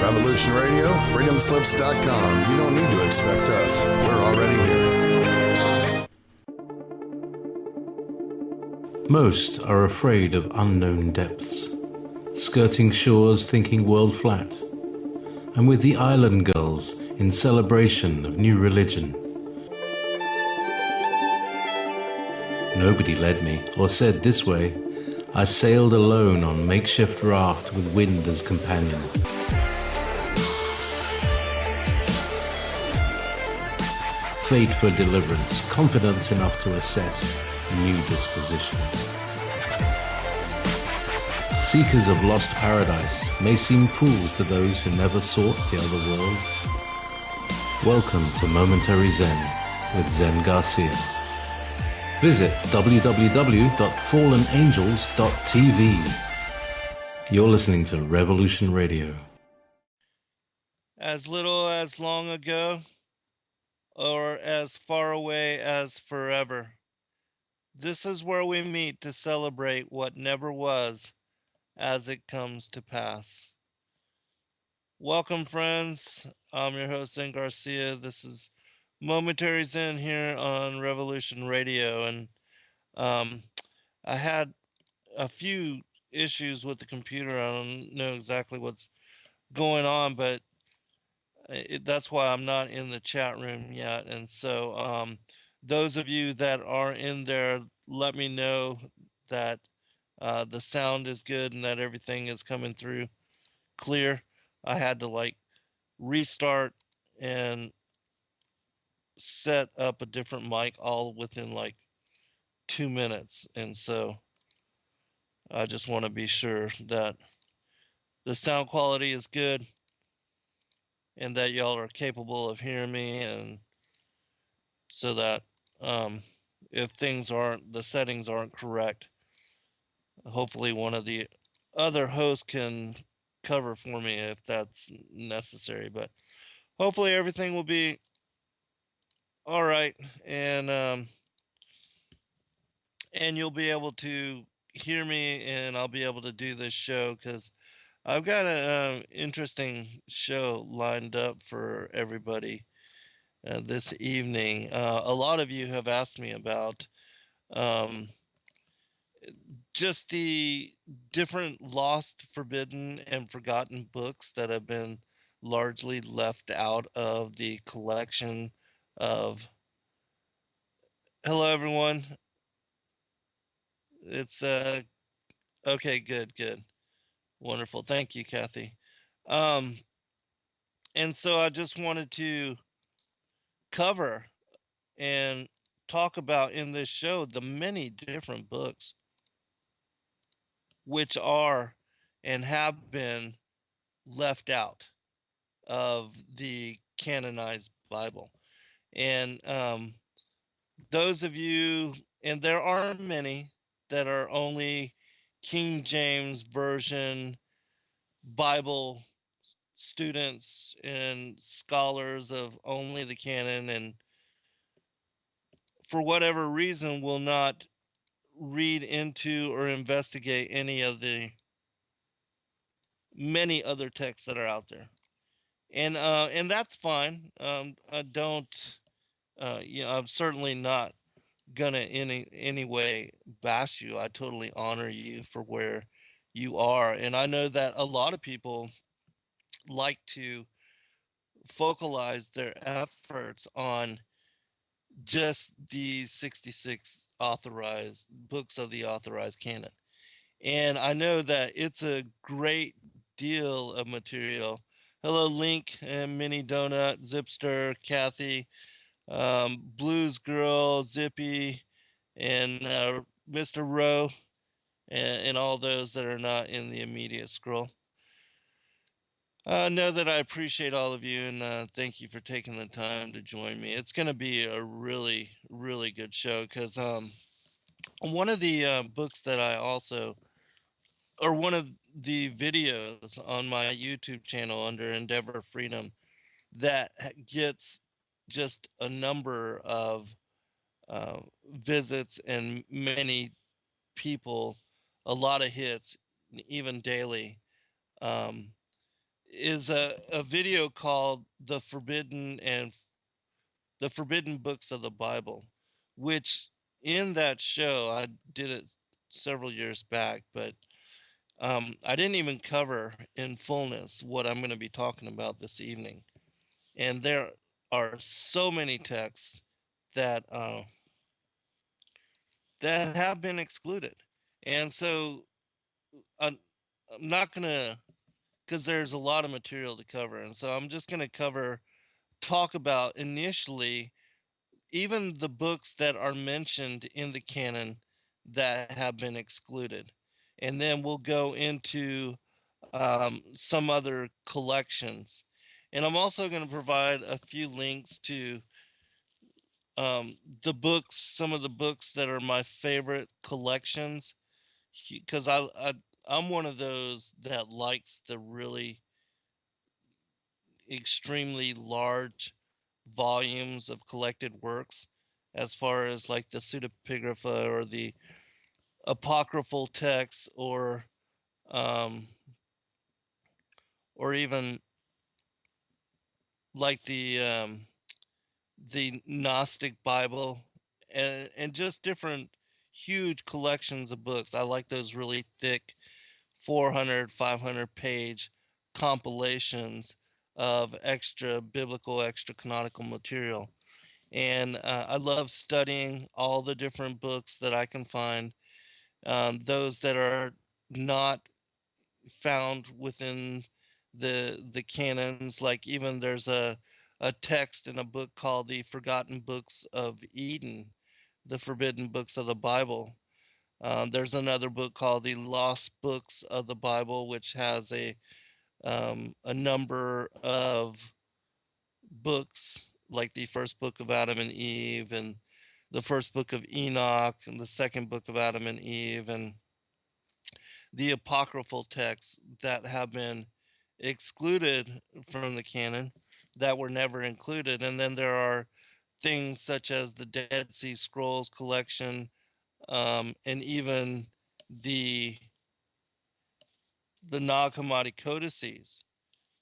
Revolution Radio, freedomslips.com. You don't need to expect us. We're already here. Most are afraid of unknown depths, skirting shores thinking world flat, and with the island gulls in celebration of new religion. Nobody led me or said this way. I sailed alone on makeshift raft with wind as companion. Fate for deliverance, confidence enough to assess new disposition. Seekers of lost paradise may seem fools to those who never sought the other worlds. Welcome to Momentary Zen with Zen Garcia. Visit www.fallenangels.tv. You're listening to Revolution Radio. As little as long ago, or as far away as forever. This is where we meet to celebrate what never was as it comes to pass. Welcome, friends. I'm your host, Zen Garcia. This is Momentary Zen here on Revolution Radio. And I had a few issues with the computer. I don't know exactly what's going on, but that's why I'm not in the chat room yet. And so those of you that are in there, let me know that the sound is good and that everything is coming through clear. I had to restart and set up a different mic all within 2 minutes. And so I just want to be sure that the sound quality is good and that y'all are capable of hearing me, and so that if the settings aren't correct, hopefully one of the other hosts can cover for me if that's necessary. But hopefully everything will be all right, and you'll be able to hear me, and I'll be able to do this show because I've got an interesting show lined up for everybody this evening. A lot of you have asked me about um, just the different lost, forbidden, and forgotten books that have been largely left out of the collection of. Hello, everyone. It's okay, good, wonderful. Thank you, Kathy. Um, and so I just wanted to cover and talk about in this show the many different books which are and have been left out of the canonized Bible. And those of you, and there are many that are only King James Version Bible students and scholars of only the canon, and for whatever reason will not read into or investigate any of the many other texts that are out there. And that's fine. I don't I'm certainly not gonna in any way bash you. I totally honor you for where you are, and I know that a lot of people like to focalize their efforts on just the 66 authorized books of the authorized canon. And I know that it's a great deal of material. Hello, Link and Mini Donut, Zipster, Kathy, Blues Girl, Zippy, and Mr. Rowe, and all those that are not in the immediate scroll. Know that I appreciate all of you, and thank you for taking the time to join me. It's going to be a really, really good show because one of the books that I also, or one of the videos on my YouTube channel under Endeavor Freedom that gets just a number of visits and many people, a lot of hits, even daily, um, is a video called the Forbidden Books of the Bible, which in that show I did it several years back, but I didn't even cover in fullness what I'm going to be talking about this evening. And there are so many texts that that have been excluded, and so I'm, I'm not going to, because there's a lot of material to cover, and so I'm just going to talk about initially even the books that are mentioned in the canon that have been excluded. And then we'll go into some other collections. And I'm also going to provide a few links to the books, some of the books that are my favorite collections, because I'm one of those that likes the really extremely large volumes of collected works, as far as like the Pseudipigrapha or the Apocryphal texts, um, or even like the Gnostic Bible, and just different huge collections of books. I like those really thick 400, 500 page compilations of extra biblical, extra canonical material. And I love studying all the different books that I can find, those that are not found within the canons. Like even there's a text in a book called the Forgotten Books of Eden, the Forbidden Books of the Bible. There's another book called the Lost Books of the Bible, which has a number of books, like the first book of Adam and Eve, and the first book of Enoch, and the second book of Adam and Eve, and the apocryphal texts that have been excluded from the canon that were never included. And then there are things such as the Dead Sea Scrolls collection, and even the the Nag Hammadi Codices,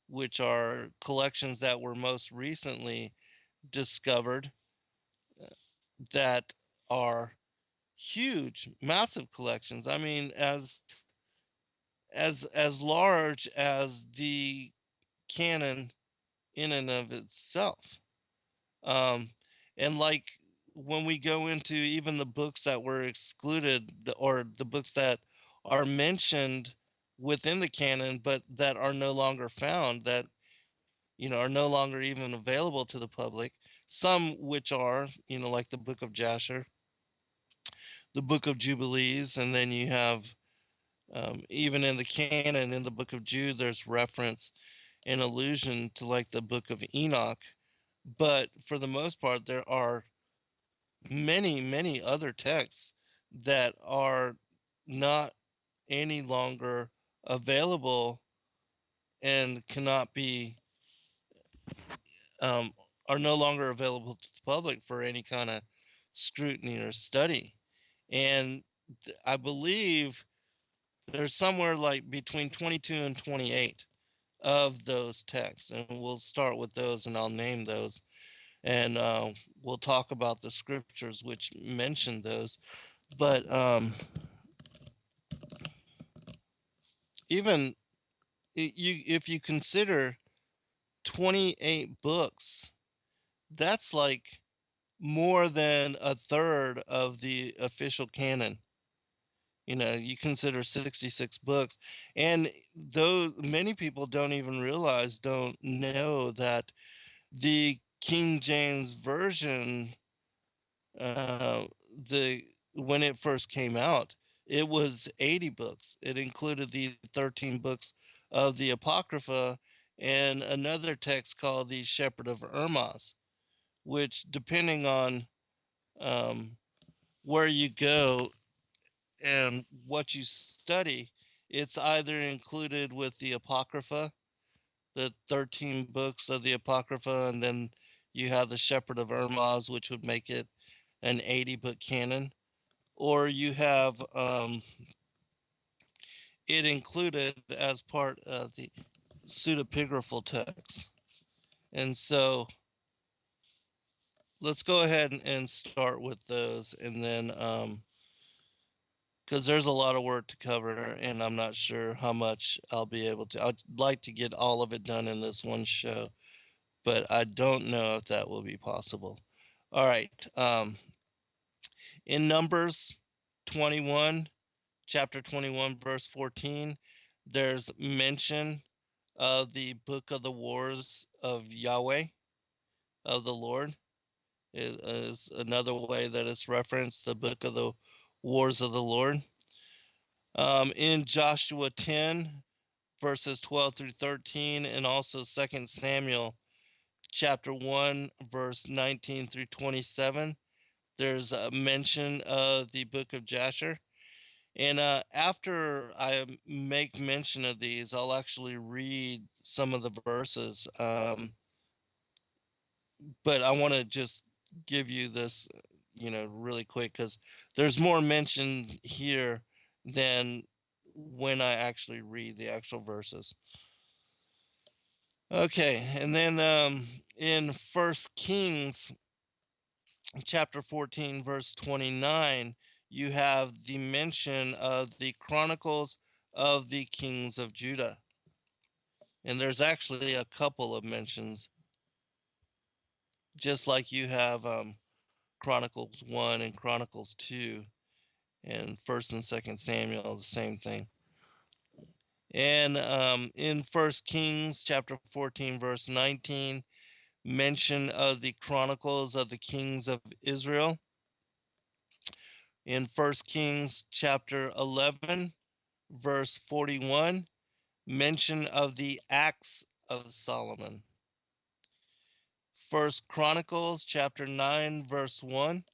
which are collections that were most recently discovered, that are huge, massive collections. I mean, as large as the canon in and of itself. Um, and like when we go into even the books that were excluded, or the books that are mentioned within the canon but that are no longer found, that are no longer even available to the public, some which are, like the book of Jasher, the book of Jubilees, and then you have, even in the canon, in the book of Jude, there's reference and allusion to like the book of Enoch. But for the most part, there are many, many other texts that are not any longer available and cannot be, um, are no longer available to the public for any kind of scrutiny or study. And I believe there's somewhere like between 22 and 28 of those texts. And we'll start with those and I'll name those. And we'll talk about the scriptures which mention those. But even if you consider 28 books, that's like more than a third of the official canon. You consider 66 books, and though many people don't know that the King James version, uh, the when it first came out, it was 80 books. It included the 13 books of the Apocrypha and another text called the Shepherd of Hermas, which, depending on um, where you go and what you study, it's either included with the Apocrypha, the 13 books of the Apocrypha, and then you have the Shepherd of Hermas, which would make it an 80 book canon, or you have it included as part of the pseudepigraphal texts. And so let's go ahead and start with those, and then because there's a lot of work to cover, and I'm not sure how much I'll be able to. I'd like to get all of it done in this one show, but I don't know if that will be possible. All right. In Numbers 21, chapter 21, verse 14, there's mention of the book of the wars of Yahweh, of the Lord. It is another way that it's referenced, the book of the wars of the Lord. In Joshua 10, verses 12 through 13, and also 2 Samuel chapter 1, verse 19 through 27, there's a mention of the book of Jasher. And after I make mention of these, I'll actually read some of the verses. But I want to just give you this, really quick, because there's more mentioned here than when I actually read the actual verses. Okay, and then in First Kings chapter 14, verse 29, you have the mention of the Chronicles of the kings of Judah. And there's actually a couple of mentions, just like you have Chronicles 1 and Chronicles 2, and 1st and 2nd Samuel, the same thing. And in First Kings chapter 14, verse 19, mention of the Chronicles of the kings of Israel. In First Kings chapter 11, verse 41, mention of the acts of Solomon. First Chronicles chapter 9, verse 1.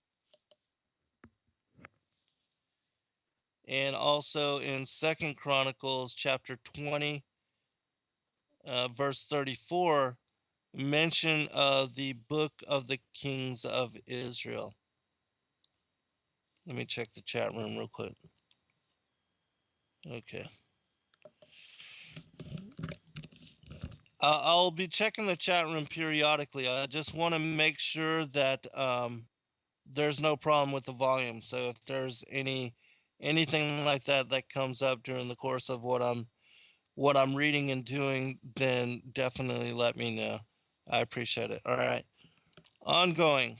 And also in Second Chronicles chapter 20, verse 34, mention of the book of the kings of Israel. Let me check the chat room real quick. Okay. I'll be checking the chat room periodically. I just want to make sure that there's no problem with the volume. So if there's anything like that that comes up during the course of what I'm reading and doing, then definitely let me know. I appreciate it. All right. Ongoing.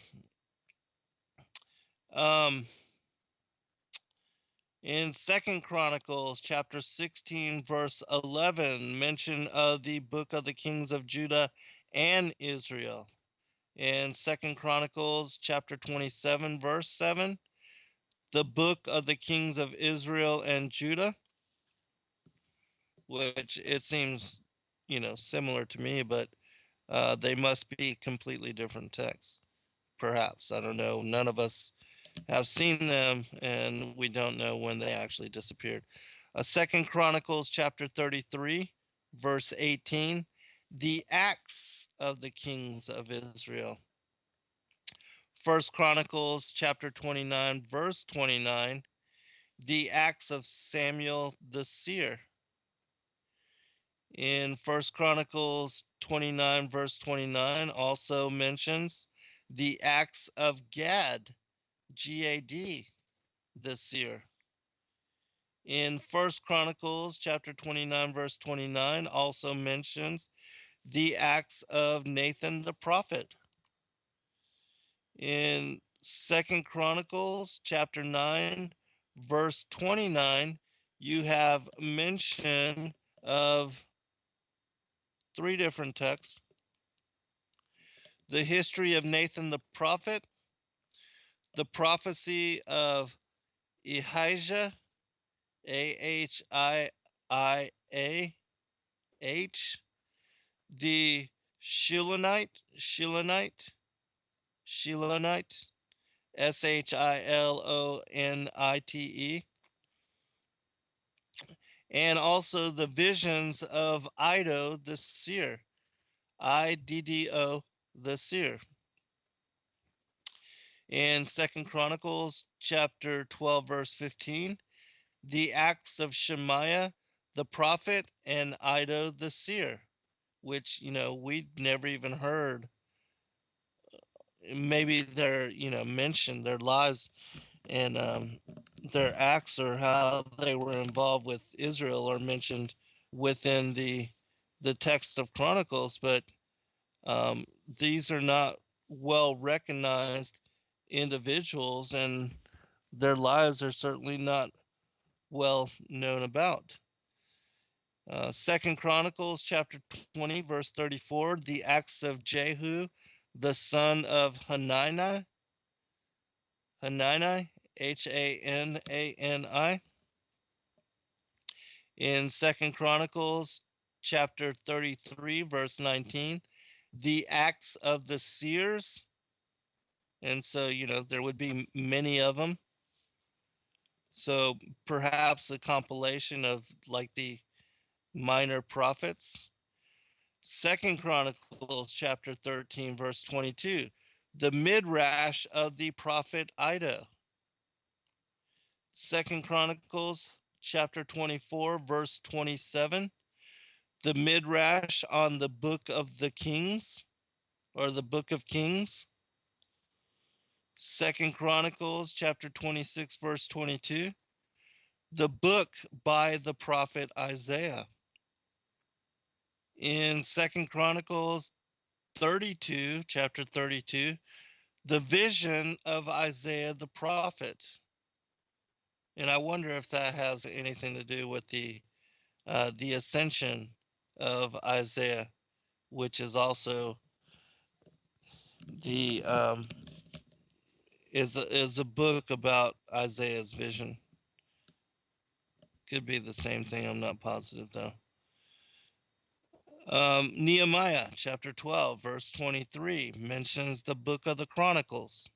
In Second Chronicles chapter 16, verse 11, mention of the book of the kings of Judah and Israel. In Second Chronicles chapter 27, verse 7, the book of the kings of Israel and Judah, which it seems, similar to me, but they must be completely different texts. Perhaps. I don't know. None of us have seen them, and we don't know when they actually disappeared. Second Chronicles chapter 33, verse 18, the acts of the kings of Israel. First Chronicles chapter 29, verse 29, the acts of Samuel the seer. In First Chronicles 29, verse 29, also mentions the acts of Gad, G-A-D, the seer. In First Chronicles chapter 29, verse 29, also mentions the acts of Nathan the prophet. In Second Chronicles chapter 9, verse 29, you have mention of three different texts: the history of Nathan the prophet, the prophecy of Ahijah, Ahihah, the Shilonite, Shilonite, and also the visions of Iddo the seer, Iddo the seer. In Second Chronicles chapter 12, verse 15, the acts of Shemaiah the prophet and Iddo the seer. which, we'd never even heard. Maybe they're, mentioned their lives and their acts or how they were involved with Israel are mentioned within the text of Chronicles, but these are not well recognized individuals, and their lives are certainly not well known about. Second Chronicles chapter 20, verse 34, the acts of Jehu, the son of Hanani, Hanani. In Second Chronicles chapter 33, verse 19, the acts of the seers. And so, there would be many of them. So perhaps a compilation of like the minor prophets. Second Chronicles chapter 13, verse 22, the midrash of the prophet Iddo. Second Chronicles chapter 24, verse 27, the midrash on the book of the Kings or the book of Kings. Second Chronicles chapter 26, verse 22, the book by the prophet Isaiah. In Second Chronicles 32, chapter 32, the vision of Isaiah the prophet. And I wonder if that has anything to do with the ascension of Isaiah, which is also the is a book about Isaiah's vision. Could be the same thing. I'm not positive though. Nehemiah chapter 12, verse 23 mentions the book of the Chronicles.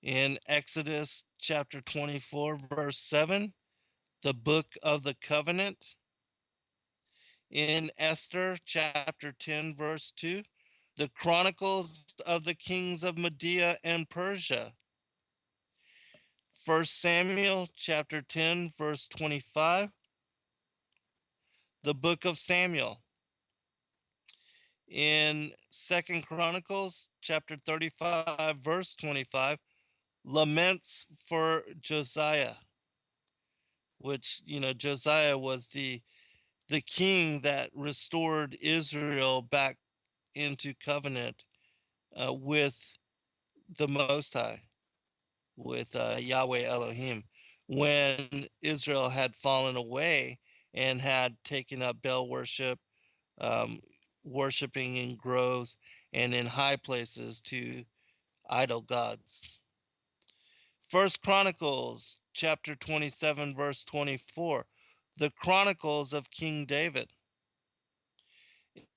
In Exodus chapter 24, verse 7, the book of the covenant. In Esther chapter 10, verse 2, the Chronicles of the kings of Media and Persia. First Samuel chapter 10, verse 25, the book of Samuel. In Second Chronicles chapter 35, verse 25, laments for Josiah, which, Josiah was the king that restored Israel back into covenant with the Most High, with Yahweh Elohim, when Israel had fallen away and had taken up Baal worship, um, worshiping in groves and in high places to idol gods. First Chronicles chapter 27, verse 24, the Chronicles of King David.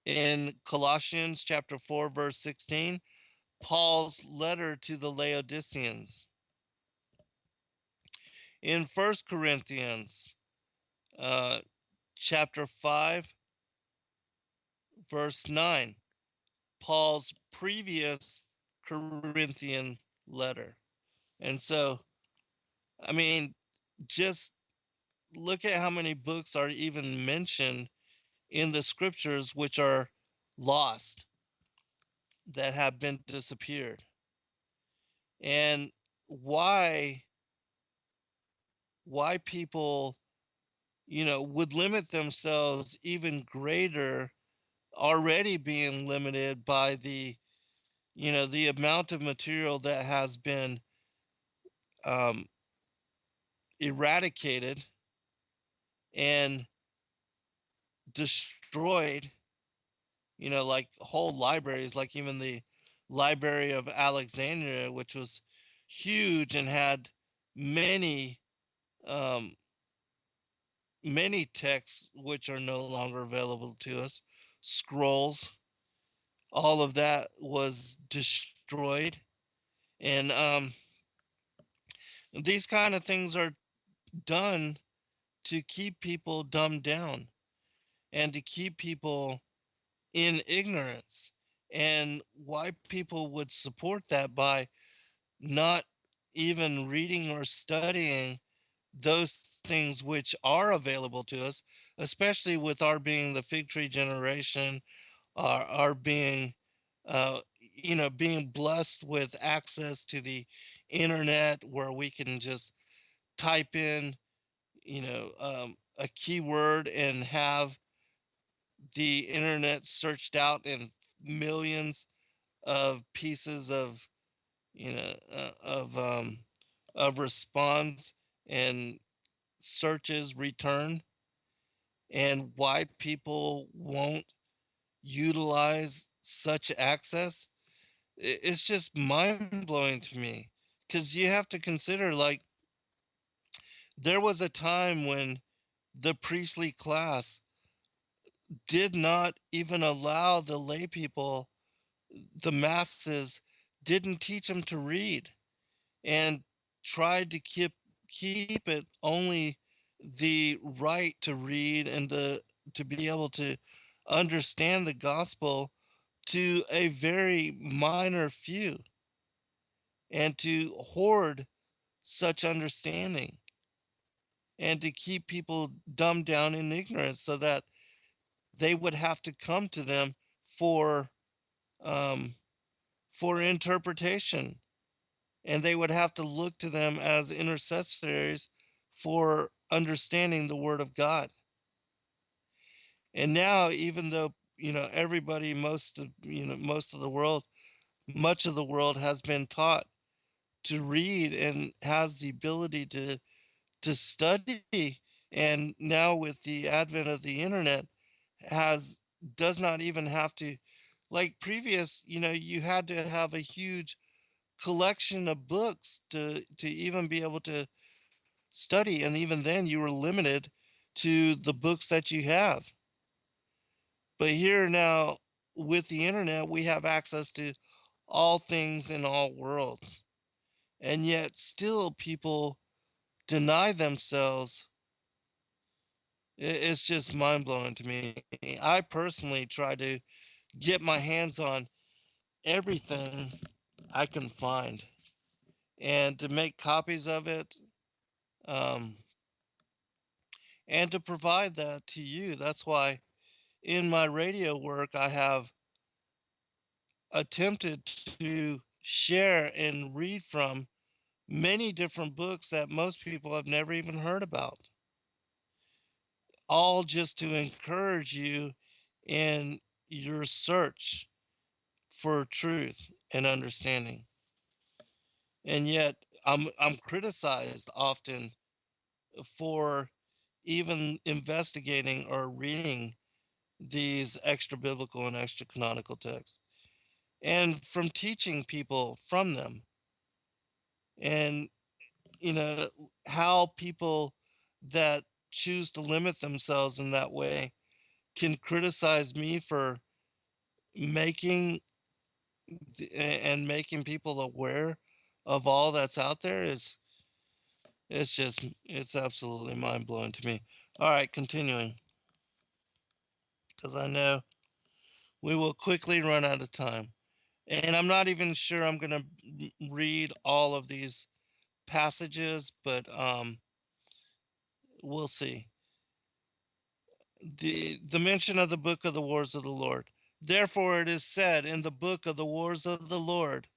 In Colossians chapter 4, verse 16, Paul's letter to the Laodiceans. In First Corinthians uh, chapter 5, verse 9, Paul's previous Corinthian letter. And so, I mean, just look at how many books are even mentioned in the scriptures which are lost, that have been disappeared. And why people, would limit themselves even greater, already being limited by the amount of material that has been um, eradicated and destroyed, like whole libraries, like even the Library of Alexandria, which was huge and had many um, many texts which are no longer available to us, scrolls, all of that was destroyed. And these kind of things are done to keep people dumbed down and to keep people in ignorance. And why people would support that by not even reading or studying those things which are available to us, especially with our being the fig tree generation, our being, being blessed with access to the internet where we can just type in, a keyword and have the internet searched out in millions of pieces of, you know, of response and searches return, and why people won't utilize such access. It's just mind blowing to me, because you have to consider, like, there was a time when the priestly class did not even allow the lay people, the masses, didn't teach them to read, and tried to keep it only the right to read and to be able to understand the gospel to a very minor few, and to hoard such understanding, and to keep people dumbed down in ignorance so that they would have to come to them for um, for interpretation, and they would have to look to them as intercessories for understanding the word of God. And now, even though, everybody, most of the world, much of the world has been taught to read and has the ability to study, and now with the advent of the internet, has does not even have to, like previous, you had to have a huge collection of books to even be able to study, and even then you were limited to the books that you have. But here now, with the internet, we have access to all things in all worlds, and yet still people deny themselves. It's just mind-blowing to me. I personally try to get my hands on everything I can find, and to make copies of it, um, and to provide that to you. That's why in my radio work, I have attempted to share and read from many different books that most people have never even heard about, all just to encourage you in your search for truth and understanding. And yet I'm criticized often for even investigating or reading these extra biblical and extra canonical texts, and from teaching people from them. And you know how people that choose to limit themselves in that way can criticize me for making and making people aware of all that's out there. Is it's absolutely mind-blowing to me. All right, continuing, because I know we will quickly run out of time, and I'm not even sure I'm going to read all of these passages, but we'll see. The mention of the book of the wars of the Lord. Therefore it is said in the book of the wars of the Lord,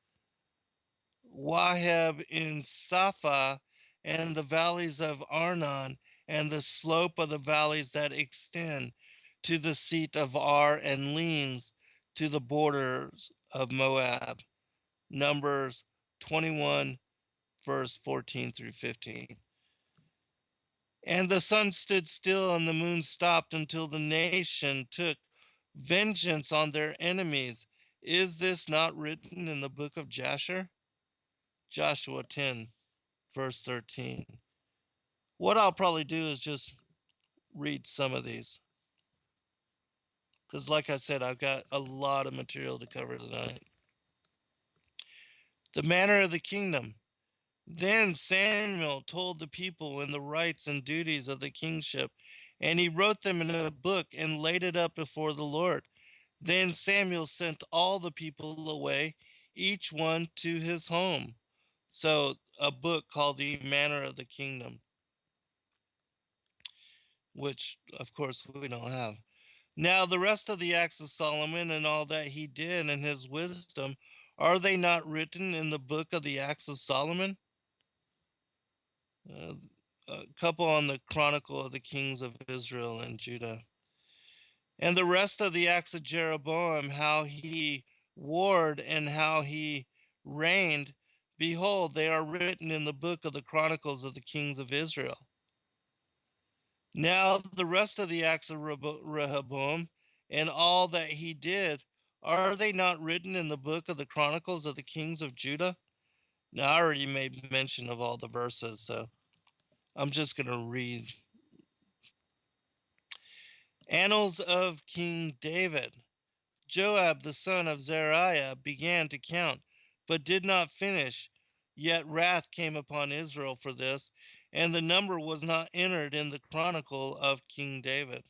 Waheb in Sapha, and the valleys of Arnon, and the slope of the valleys that extend to the seat of Ar, and leans to the borders of Moab. Numbers 21, verse 14 through 15. And the sun stood still and the moon stopped until the nation took vengeance on their enemies. Is this not written in the book of Jasher? Joshua 10, verse 13. What I'll probably do is just read some of these, because, like I said, I've got a lot of material to cover tonight. The manner of the kingdom. Then Samuel told the people in the rights and duties of the kingship, and he wrote them in a book and laid it up before the Lord. Then Samuel sent all the people away, each one to his home. So, a book called The Manner of the Kingdom. which of course we don't have. Now, the rest of the acts of Solomon and all that he did and his wisdom, are they not written in the book of the acts of Solomon? Uh, a couple on the Chronicle of the Kings of Israel and Judah. And the rest of the acts of Jeroboam, how he warred and how he reigned, behold, they are written in the book of the Chronicles of the Kings of Israel. Now, the rest of the acts of Rehoboam and all that he did, are they not written in the book of the Chronicles of the Kings of Judah? Now, I already made mention of all the verses, so I'm just going to read. Annals of King David. Joab the son of Zeruiah began to count, but did not finish. Yet wrath came upon Israel for this, and the number was not entered in the chronicle of King David.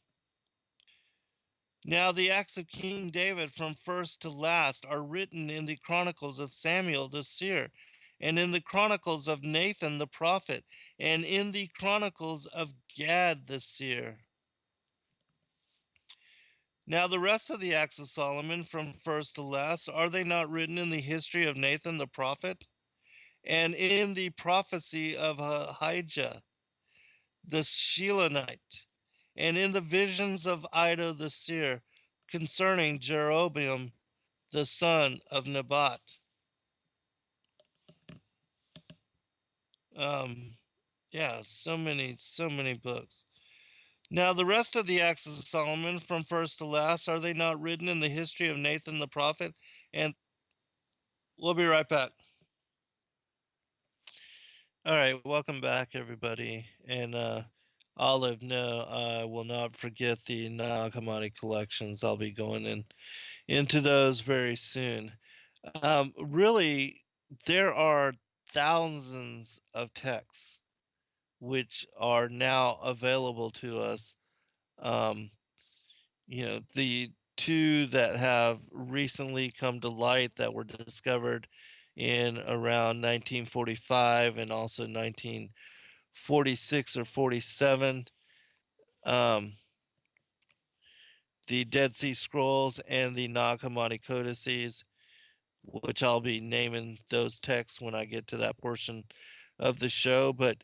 Now the acts of King David from first to last are written in the chronicles of Samuel the seer, and in the chronicles of Nathan the prophet, and in the chronicles of Gad the seer. Now the rest of the acts of Solomon from first to last, are they not written in the history of Nathan the prophet, and in the prophecy of Ahijah the Shilonite, and in the visions of Iddo the seer concerning Jeroboam the son of Nebat? Um, yeah, so many books. Now the rest of the acts of Solomon from first to last, are they not written in the history of Nathan the prophet? And we'll be right back. All right, welcome back, everybody. And Olive, no, I will not forget the Nag Hammadi collections. I'll be going into those very soon. Really, there are thousands of texts which are now available to us. Um, the two that have recently come to light that were discovered in around 1945 and also 1946 or 47, um, the Dead Sea Scrolls and the Nag Hammadi Codices, which I'll be naming those texts when I get to that portion of the show. But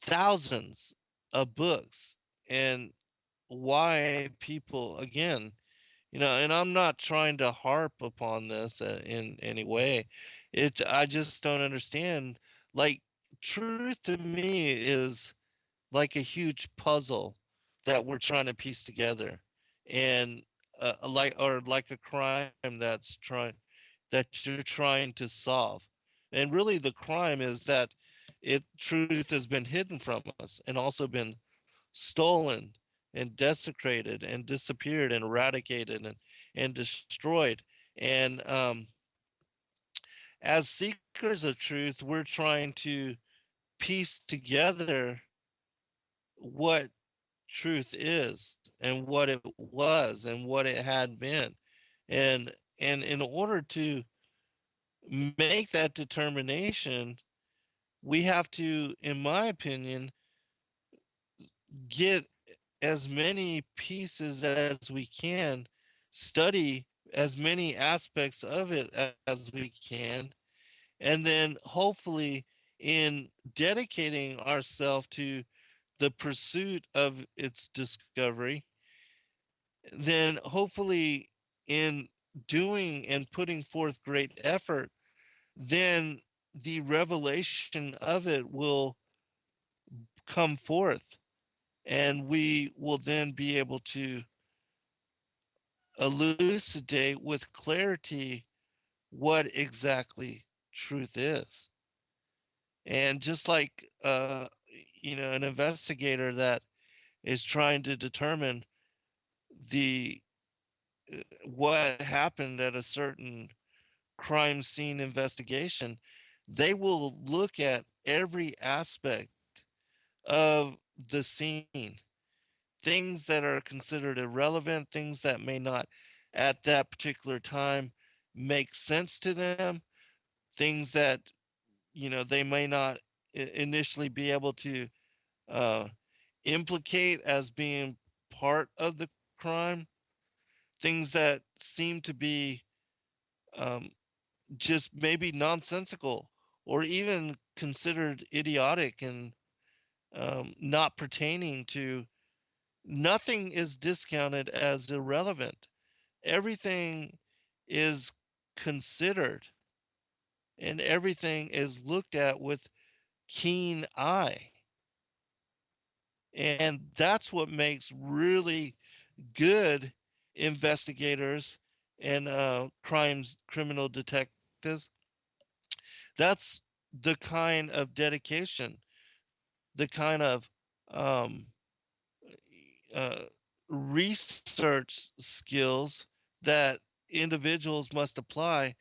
thousands of books, and why people, again, and I'm not trying to harp upon this in any way. I just don't understand. Like, truth to me is like a huge puzzle that we're trying to piece together, and like a crime that you're trying to solve. And really, the crime is that truth has been hidden from us and also been stolen and desecrated and disappeared and eradicated and destroyed. And as seekers of truth, we're trying to piece together what truth is and what it was and what it had been. And in order to make that determination, we have to, in my opinion, get as many pieces as we can, study as many aspects of it as we can, and then hopefully, in dedicating ourselves to the pursuit of its discovery, then hopefully, in doing and putting forth great effort, then the revelation of it will come forth, and we will then be able to elucidate with clarity what exactly truth is. And just like an investigator that is trying to determine the what happened at a certain crime scene investigation, they will look at every aspect of the scene, things that are considered irrelevant, things that may not at that particular time make sense to them, things that they may not initially be able to uh, implicate as being part of the crime, things that seem to be um, just maybe nonsensical or even considered idiotic and not pertaining to. Nothing is discounted as irrelevant. Everything is considered and everything is looked at with keen eye. And that's what makes really good investigators and criminal detectives. That's the kind of dedication, the kind of um, uh, research skills that individuals must apply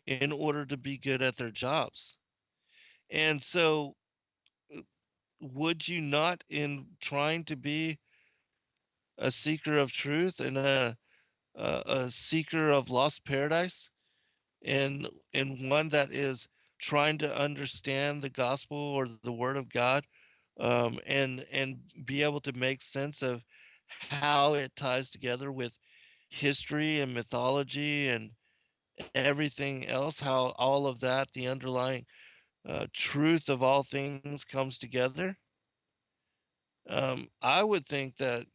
in order to be good at their jobs. And so, uh, would you not, in trying to be a seeker of truth and a seeker of lost paradise, and one that is trying to understand the gospel or the word of God, and be able to make sense of how it ties together with history and mythology and everything else, how all of that, the underlying truth of all things comes together. I would think that,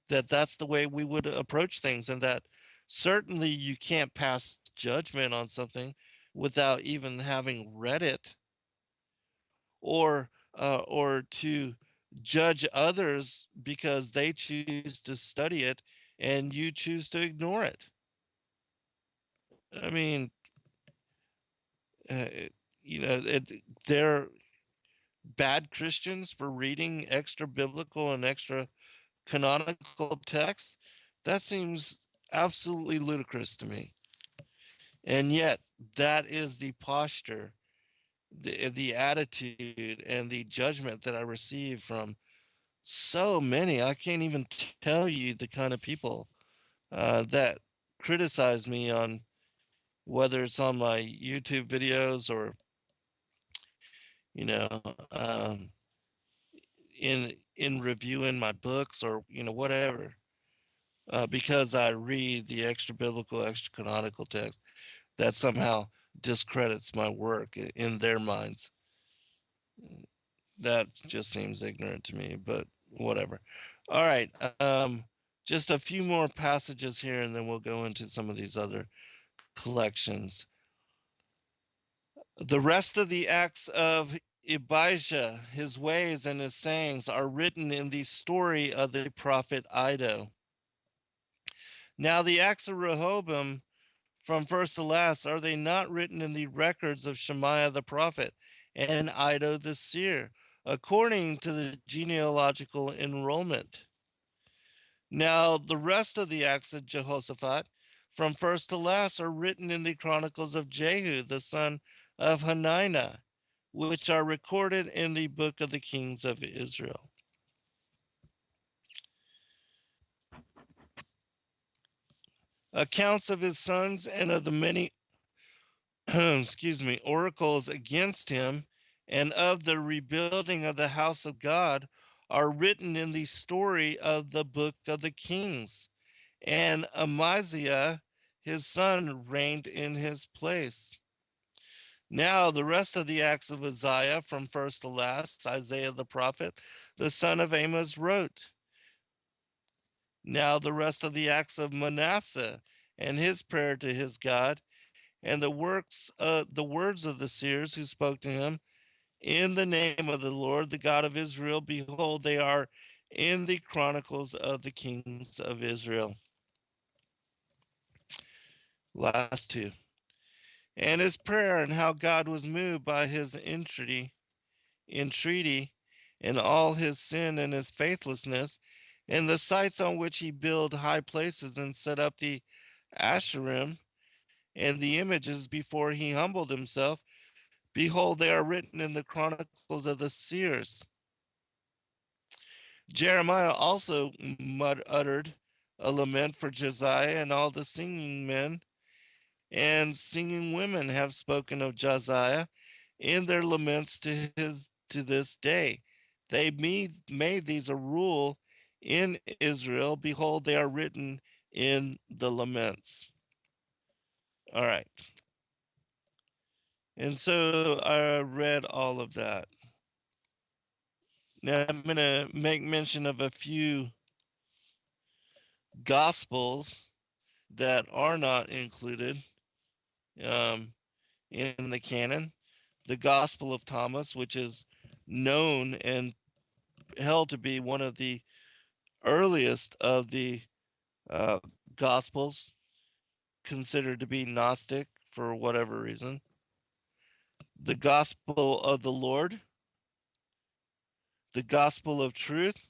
that that's the way we would approach things, and that certainly you can't pass judgment on something without even having read it, or to judge others because they choose to study it and you choose to ignore it. I mean, uh, they're bad Christians for reading extra biblical and extra canonical text. That seems absolutely ludicrous to me. And yet, that is the posture, the attitude, and the judgment that I receive from so many. I can't even tell you the kind of people that criticize me on, whether it's on my YouTube videos or, you know, um, in reviewing my books, or whatever, because I read the extra biblical, extra canonical text, that somehow discredits my work in their minds. That just seems ignorant to me, but whatever. All right. Just a few more passages here, and then we'll go into some of these other collections. The rest of the acts of Abijah, his ways and his sayings, are written in the story of the prophet Iddo. Now, the acts of Rehoboam, from first to last, are they not written in the records of Shemaiah the prophet and Iddo the seer, according to the genealogical enrollment? Now, the rest of the acts of Jehoshaphat, from first to last, are written in the chronicles of Jehu, the son of Hananiah, which are recorded in the book of the kings of Israel. Accounts of his sons and of the many oracles against him, and of the rebuilding of the house of God, are written in the story of the book of the kings. And Amaziah, his son, reigned in his place. Now, the rest of the acts of Uzziah, from first to last, Isaiah the prophet, the son of Amos, wrote. Now, the rest of the acts of Manasseh, and his prayer to his God, and the words of the seers who spoke to him in the name of the Lord, the God of Israel, behold, they are in the chronicles of the kings of Israel. Last two. And his prayer, and how God was moved by his entreaty, and all his sin and his faithlessness, and the sites on which he built high places and set up the Asherim and the images before he humbled himself. Behold, they are written in the chronicles of the seers. Jeremiah also uttered a lament for Josiah, and all the singing men and singing women have spoken of Josiah in their laments to this day. They made these a rule in Israel. Behold, they are written in the laments. All right. And so I read all of that. Now I'm going to make mention of a few gospels that are not included um, in the canon. The Gospel of Thomas, which is known and held to be one of the earliest of the uh, Gospels, considered to be Gnostic for whatever reason. The Gospel of the Lord, the Gospel of Truth,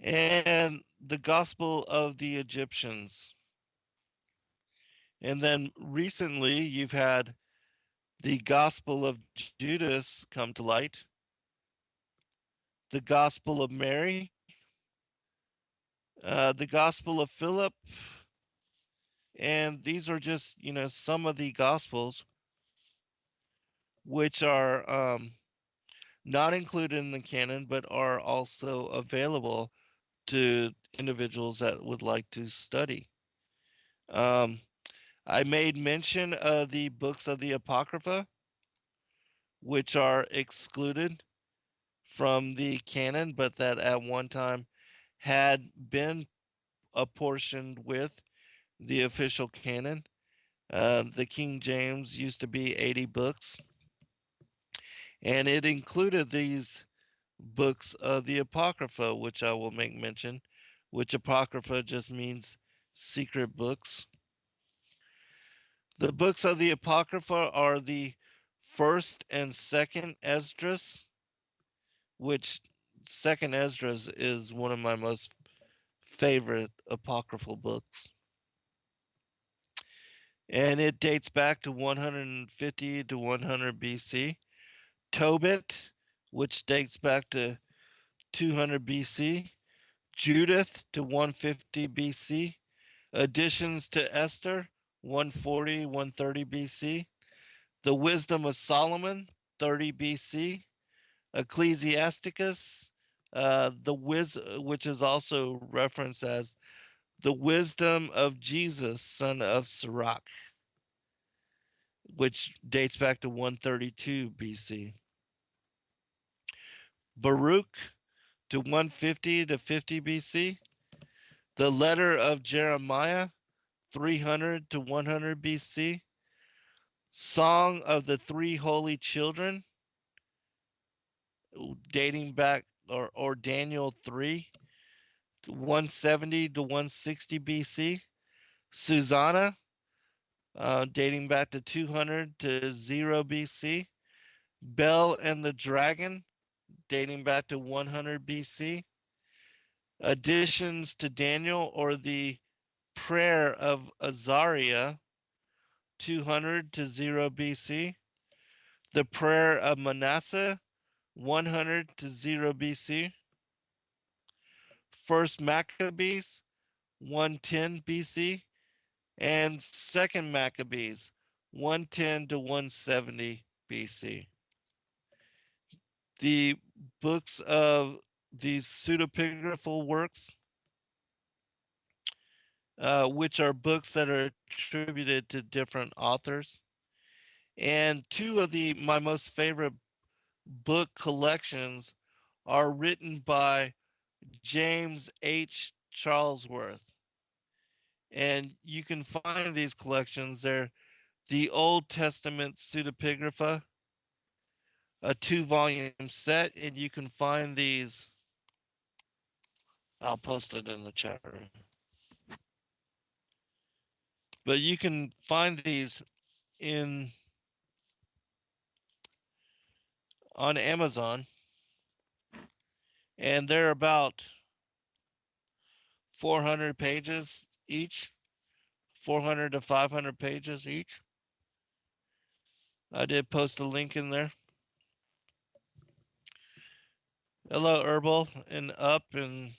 and the Gospel of the Egyptians. And then recently, you've had the Gospel of Judas come to light, the Gospel of Mary, the Gospel of Philip, and these are just some of the Gospels which are not included in the canon, but are also available to individuals that would like to study. Um, I made mention of the books of the Apocrypha, which are excluded from the canon, but that at one time had been apportioned with the official canon. The King James used to be 80 books, and it included these books of the Apocrypha, which I will make mention, which Apocrypha just means secret books. The books of the Apocrypha are the first and second Esdras, which second Esdras is one of my most favorite apocryphal books. And it dates back to 150 to 100 BC. Tobit, which dates back to 200 BC. Judith to 150 BC. Additions to Esther, 140, 130 BC. The Wisdom of Solomon, 30 BC. Ecclesiasticus, which is also referenced as the wisdom of Jesus, son of Sirach, which dates back to 132 BC. Baruch to 150 to 50 BC. The letter of Jeremiah, 300 to 100 BC. Song of the Three Holy Children, dating back, or Daniel 3, 170 to 160 BC. Susanna, dating back to 200 to 0 BC. Bel and the Dragon, dating back to 100 BC. Additions to Daniel, or the Prayer of Azariah, 200 to 0 BC. The Prayer of Manasseh, 100 to 0 BC. First Maccabees, 110 BC. And Second Maccabees, 110 to 170 BC. The books of these pseudipigraphal works, which are books that are attributed to different authors. And two of my most favorite book collections are written by James H. Charlesworth. And you can find these collections. They're the Old Testament Pseudipigrapha, a 2-volume set, and you can find these. I'll post it in the chat room. But you can find these in on Amazon, and they're about 400 pages each, 400 to 500 pages each. I did post a link in there. Hello, Herbal and Up and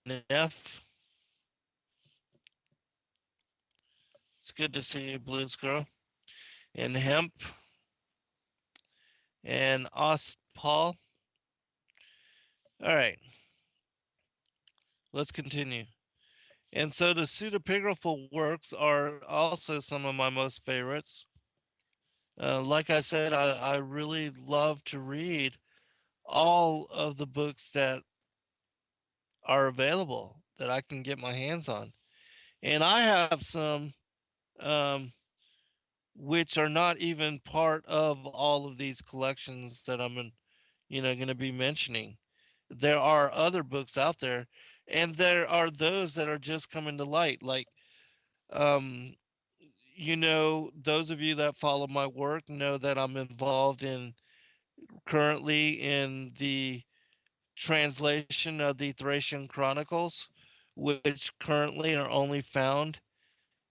Neff. It's good to see you, Blues Girl. And Hemp. and Paul. All right, let's continue. And so the pseudepigraphal works are also some of my most favorites. Like I said, I really love to read all of the books that are available that I can get my hands on. And I have some um, which are not even part of all of these collections that going to be mentioning. There are other books out there, and there are those that are just coming to light. Like, um, those of you that follow my work know that I'm involved in currently in the translation of the Thracian Chronicles, which currently are only found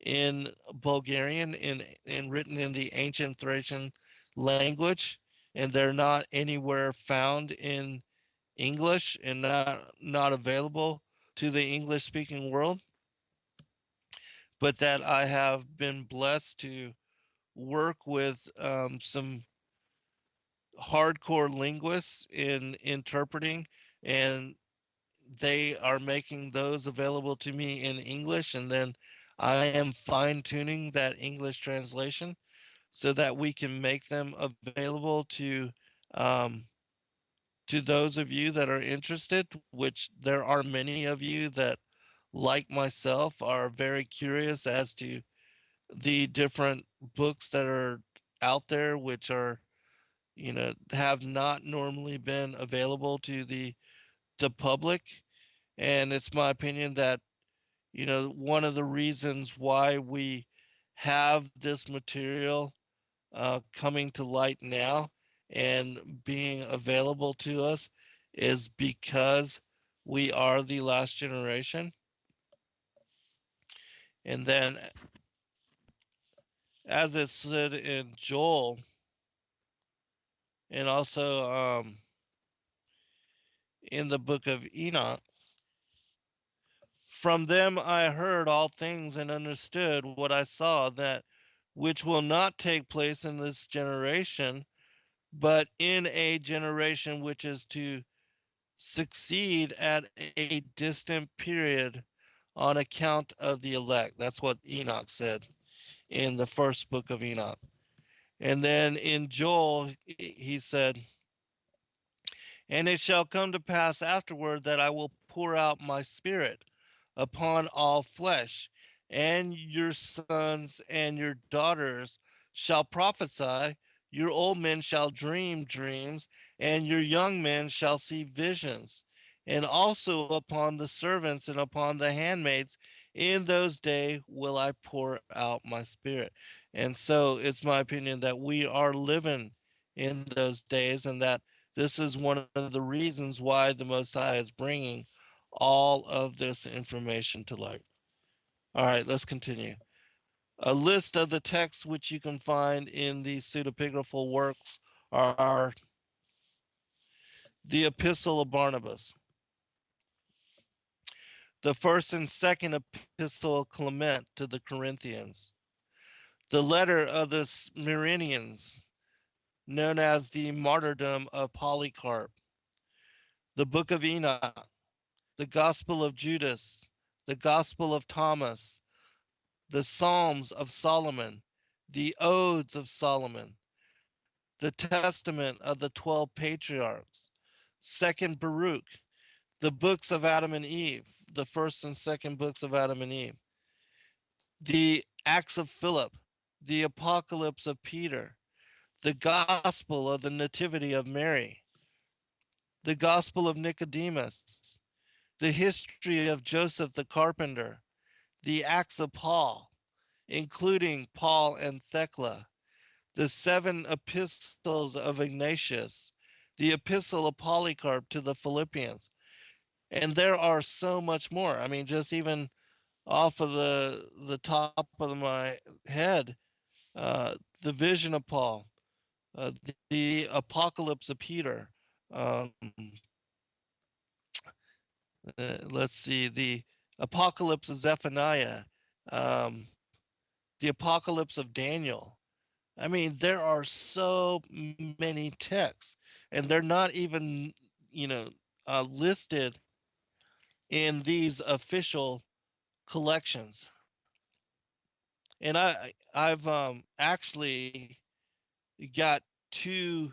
in Bulgarian and written in the ancient Thracian language, and they're not anywhere found in English and not available to the English speaking world. But that I have been blessed to work with some hardcore linguists in interpreting, and they are making those available to me in English, and then I am fine tuning that English translation so that we can make them available um, to those of you that are interested, which there are many of you that, like myself, are very curious as to the different books that are out there, which are, have not normally been available to the public. And it's my opinion that, one of the reasons why we have this material coming to light now and being available to us is because we are the last generation. And then, as it said in Joel, and also in the book of Enoch, from them I heard all things and understood what I saw, that which will not take place in this generation, but in a generation which is to succeed at a distant period on account of the elect. That's what Enoch said in the first book of Enoch. And then in Joel, he said, and it shall come to pass afterward that I will pour out my spirit upon all flesh, and your sons and your daughters shall prophesy, your old men shall dream dreams, and your young men shall see visions. And also upon the servants and upon the handmaids in those days will I pour out my spirit. And so it's my opinion that we are living in those days, and that this is one of the reasons why the Most High is bringing all of this information to light. All right, let's continue. A list of the texts which you can find in these pseudepigraphal works are the Epistle of Barnabas, the first and second Epistle of Clement to the Corinthians, the letter of the Smyrnians, known as the Martyrdom of Polycarp, the Book of Enoch, the Gospel of Judas, the Gospel of Thomas, the Psalms of Solomon, the Odes of Solomon, the Testament of the 12 Patriarchs, Second Baruch, the books of Adam and Eve, the first and second books of Adam and Eve, the Acts of Philip, the Apocalypse of Peter, the Gospel of the Nativity of Mary, the Gospel of Nicodemus, the history of Joseph the carpenter, the Acts of Paul, including Paul and Thecla, the 7 epistles of Ignatius, the epistle of Polycarp to the Philippians. And there are so much more. I mean, just even off of the top of my head, the vision of Paul, the apocalypse of Peter. Um, let's see, the apocalypse of Zephaniah, um, the apocalypse of Daniel, I mean, there are so many texts, and they're not even, you know, listed in these official collections. And I've actually got two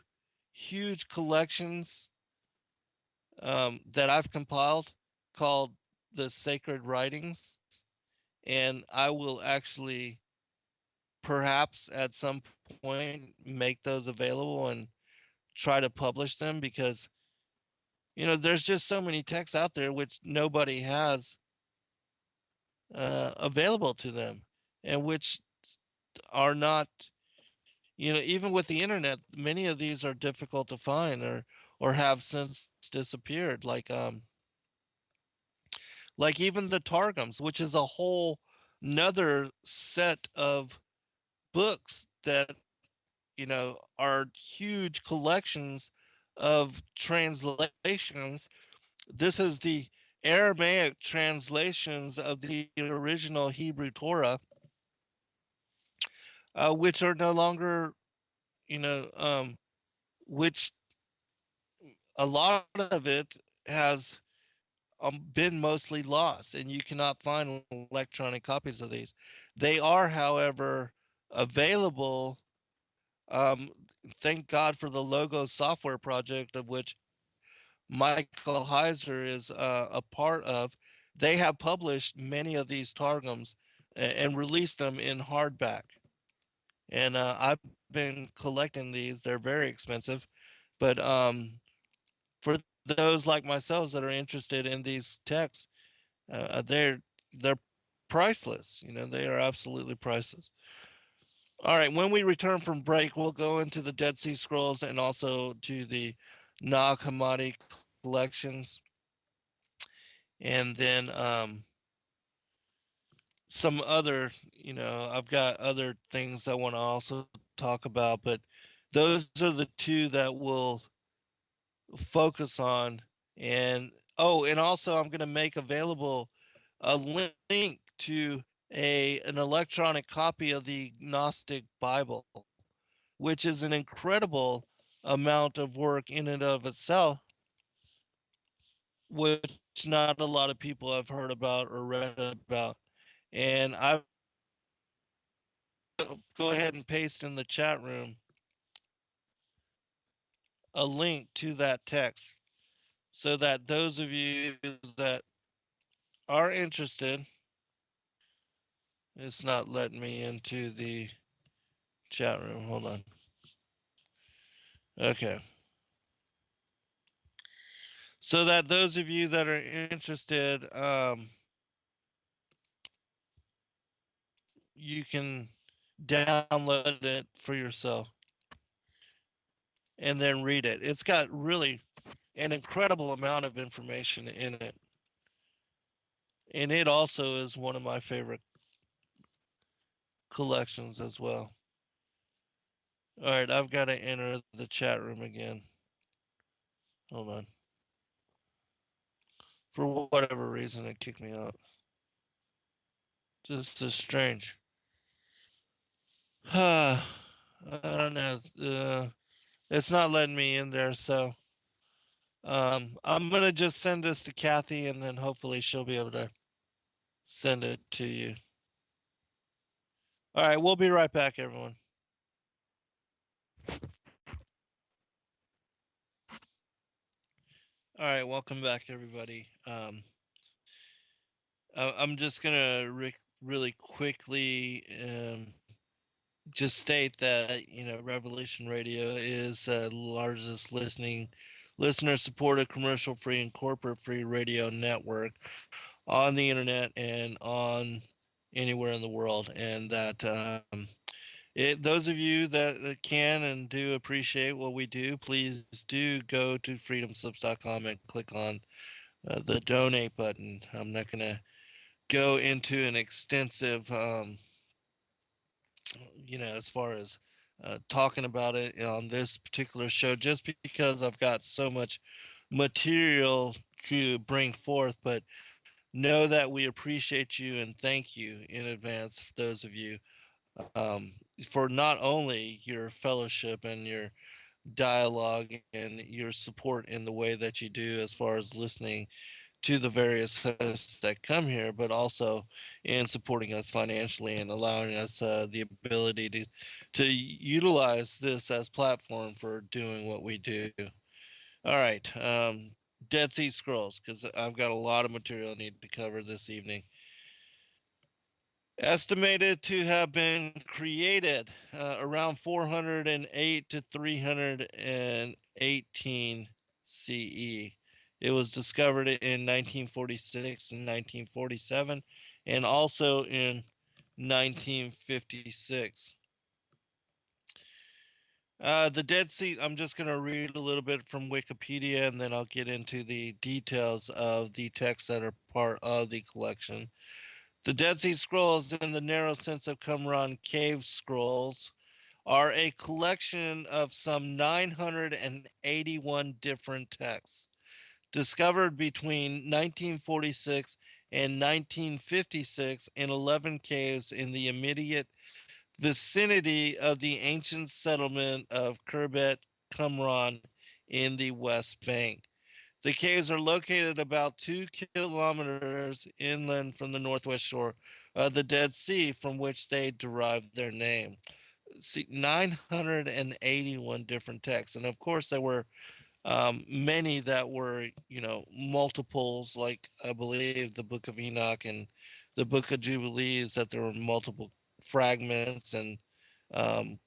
huge collections that I've compiled called the Sacred Writings, and I will actually perhaps at some point make those available and try to publish them, because there's just so many texts out there which nobody has available to them, and which are not, even with the internet, many of these are difficult to find, or have since disappeared, like even the Targums, which is a whole another set of books that are huge collections of translations. This is the Aramaic translations of the original Hebrew Torah, which are no longer, you know, which a lot of it has been mostly lost, and you cannot find electronic copies of these. They are, however, available. Um, Thank God for the Logo software project, of which Michael Heiser is a part of. They have published many of these targums and released them in hardback. And I've been collecting these. They're very expensive, but for those like myself that are interested in these texts, they're priceless. They are absolutely priceless. All right, when we return from break, we'll go into the Dead Sea Scrolls and also to the Nag Hammadi collections, and then some other, I've got other things I want to also talk about, but those are the two that we'll focus on. And oh, and also I'm going to make available a link to an electronic copy of the Gnostic Bible, which is an incredible amount of work in and of itself, which not a lot of people have heard about or read about. And I go ahead and paste in the chat room a link to that text, so that those of you that are interested, it's not letting me into the chat room. Hold on. Okay. So that those of you that are interested, you can download it for yourself and then read it. It's got really an incredible amount of information in it. And it also is one of my favorite collections as well. All right, I've got to enter the chat room again. Hold on. For whatever reason, it kicked me out. This is strange. I don't know. It's not letting me in there, so I'm gonna just send this to Kathy, and then hopefully she'll be able to send it to you. All right, we'll be right back, everyone. All right, welcome back, everybody. I'm just gonna really quickly just state that Revolution Radio is the largest listener supported commercial free and corporate free radio network on the internet and on anywhere in the world, and that those of you that can and do appreciate what we do, please do go to freedomslips.com and click on the donate button. I'm not going to go into an extensive as far as talking about it on this particular show, just because I've got so much material to bring forth. But know that we appreciate you and thank you in advance for those of you for not only your fellowship and your dialogue and your support in the way that you do as far as listening to the various hosts that come here, but also in supporting us financially and allowing us the ability to utilize this as platform for doing what we do. All right, Dead Sea Scrolls, because I've got a lot of material I need to cover this evening. Estimated to have been created around 408 to 318 CE. It was discovered in 1946 and 1947, and also in 1956. The Dead Sea, I'm just going to read a little bit from Wikipedia, and then I'll get into the details of the texts that are part of the collection. The Dead Sea Scrolls, in the narrow sense of Qumran cave scrolls, are a collection of some 981 different texts discovered between 1946 and 1956 in 11 caves in the immediate vicinity of the ancient settlement of Khirbet Qumran in the West Bank. The caves are located about 2 kilometers inland from the northwest shore of the Dead Sea, from which they derived their name. See, 981 different texts. And of course, there were many that were, multiples, like I believe the Book of Enoch and the Book of Jubilees, that there were multiple fragments and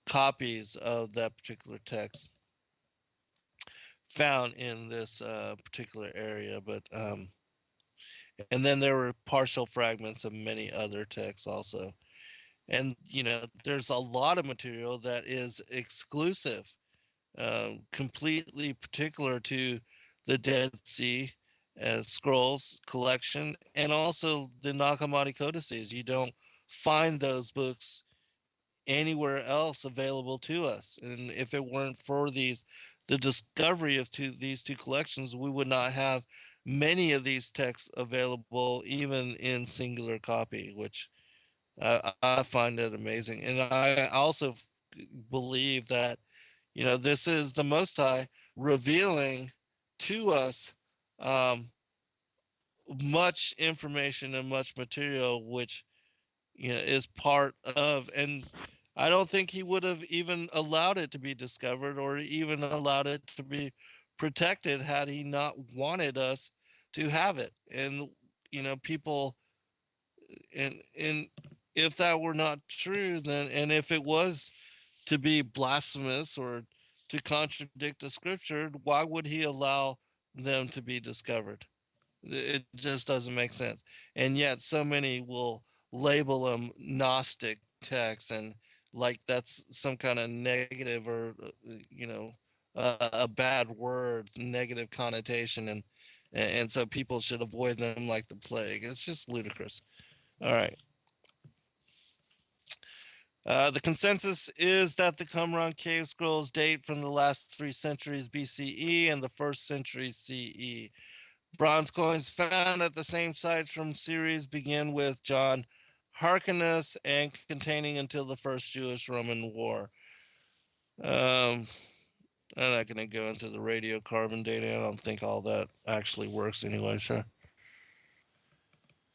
copies of that particular text found in this particular area. But and then there were partial fragments of many other texts also. And there's a lot of material that is exclusive, completely particular to the Dead Sea Scrolls collection, and also the Nag Hammadi Codices. You don't find those books anywhere else available to us. And if it weren't for the discovery of these two collections, we would not have many of these texts available, even in singular copy, which I find it amazing. And I also believe that, this is the Most High revealing to us much information and much material, which is part of, and I don't think he would have even allowed it to be discovered or even allowed it to be protected had he not wanted us to have it. And people, and if that were not true, then, and if it was to be blasphemous or to contradict the scripture, why would he allow them to be discovered? It just doesn't make sense. And yet so many will label them Gnostic texts, and like that's some kind of negative, or a bad word, negative connotation, and so people should avoid them like the plague. It's just ludicrous. All right. The consensus is that the Qumran cave scrolls date from the last 3 centuries BCE and the 1st century CE. Bronze coins found at the same sites from series begin with John Hyrcanus and containing until the First Jewish-Roman War. I'm not going to go into the radiocarbon dating. I don't think all that actually works anyway, so.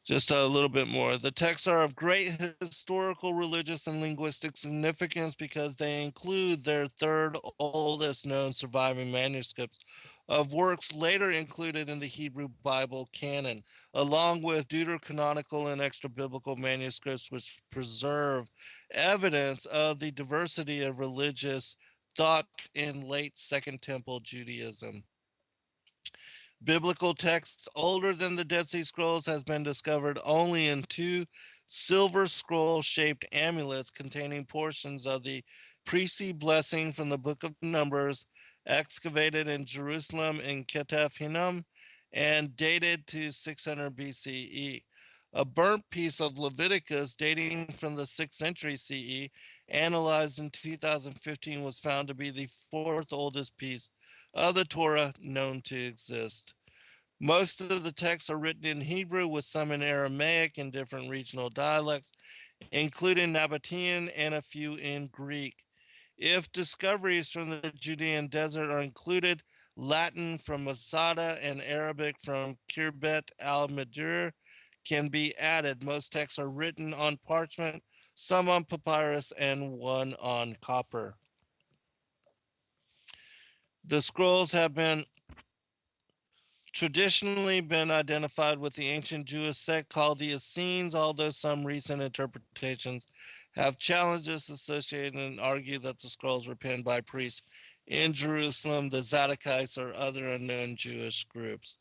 Just a little bit more. The texts are of great historical, religious, and linguistic significance because they include their third oldest known surviving manuscripts of works later included in the Hebrew Bible canon, along with deuterocanonical and extra-biblical manuscripts which preserve evidence of the diversity of religious thought in late Second Temple Judaism. Biblical texts older than the Dead Sea Scrolls has been discovered only in 2 silver scroll-shaped amulets containing portions of the priestly blessing from the Book of Numbers, excavated in Jerusalem in Ketef Hinnom and dated to 600 BCE. A burnt piece of Leviticus dating from the 6th century CE, analyzed in 2015, was found to be the 4th oldest piece of the Torah known to exist. Most of the texts are written in Hebrew, with some in Aramaic and different regional dialects, including Nabatean and a few in Greek. If discoveries from the Judean desert are included, Latin from Masada and Arabic from Khirbet al-Madur can be added. Most texts are written on parchment, some on papyrus, and one on copper. The scrolls have been traditionally been identified with the ancient Jewish sect called the Essenes, although some recent interpretations have challenged this associated and argue that the scrolls were penned by priests in Jerusalem, the Zadokites, or other unknown Jewish groups.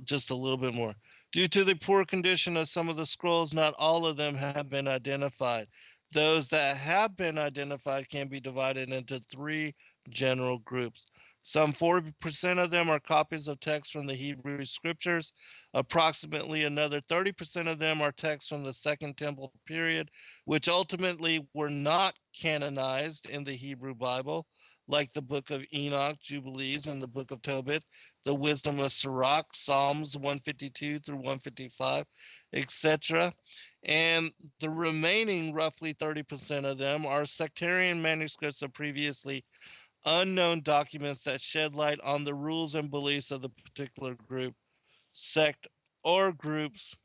Just a little bit more. Due to the poor condition of some of the scrolls, not all of them have been identified. Those that have been identified can be divided into three general groups. Some 40% of them are copies of texts from the Hebrew scriptures. Approximately another 30% of them are texts from the Second Temple period, which ultimately were not canonized in the Hebrew Bible, like the book of Enoch, Jubilees, and the book of Tobit, the wisdom of Sirach, Psalms 152 through 155, etc. And the remaining roughly 30% of them are sectarian manuscripts of previously unknown documents that shed light on the rules and beliefs of the particular group, sect, or groups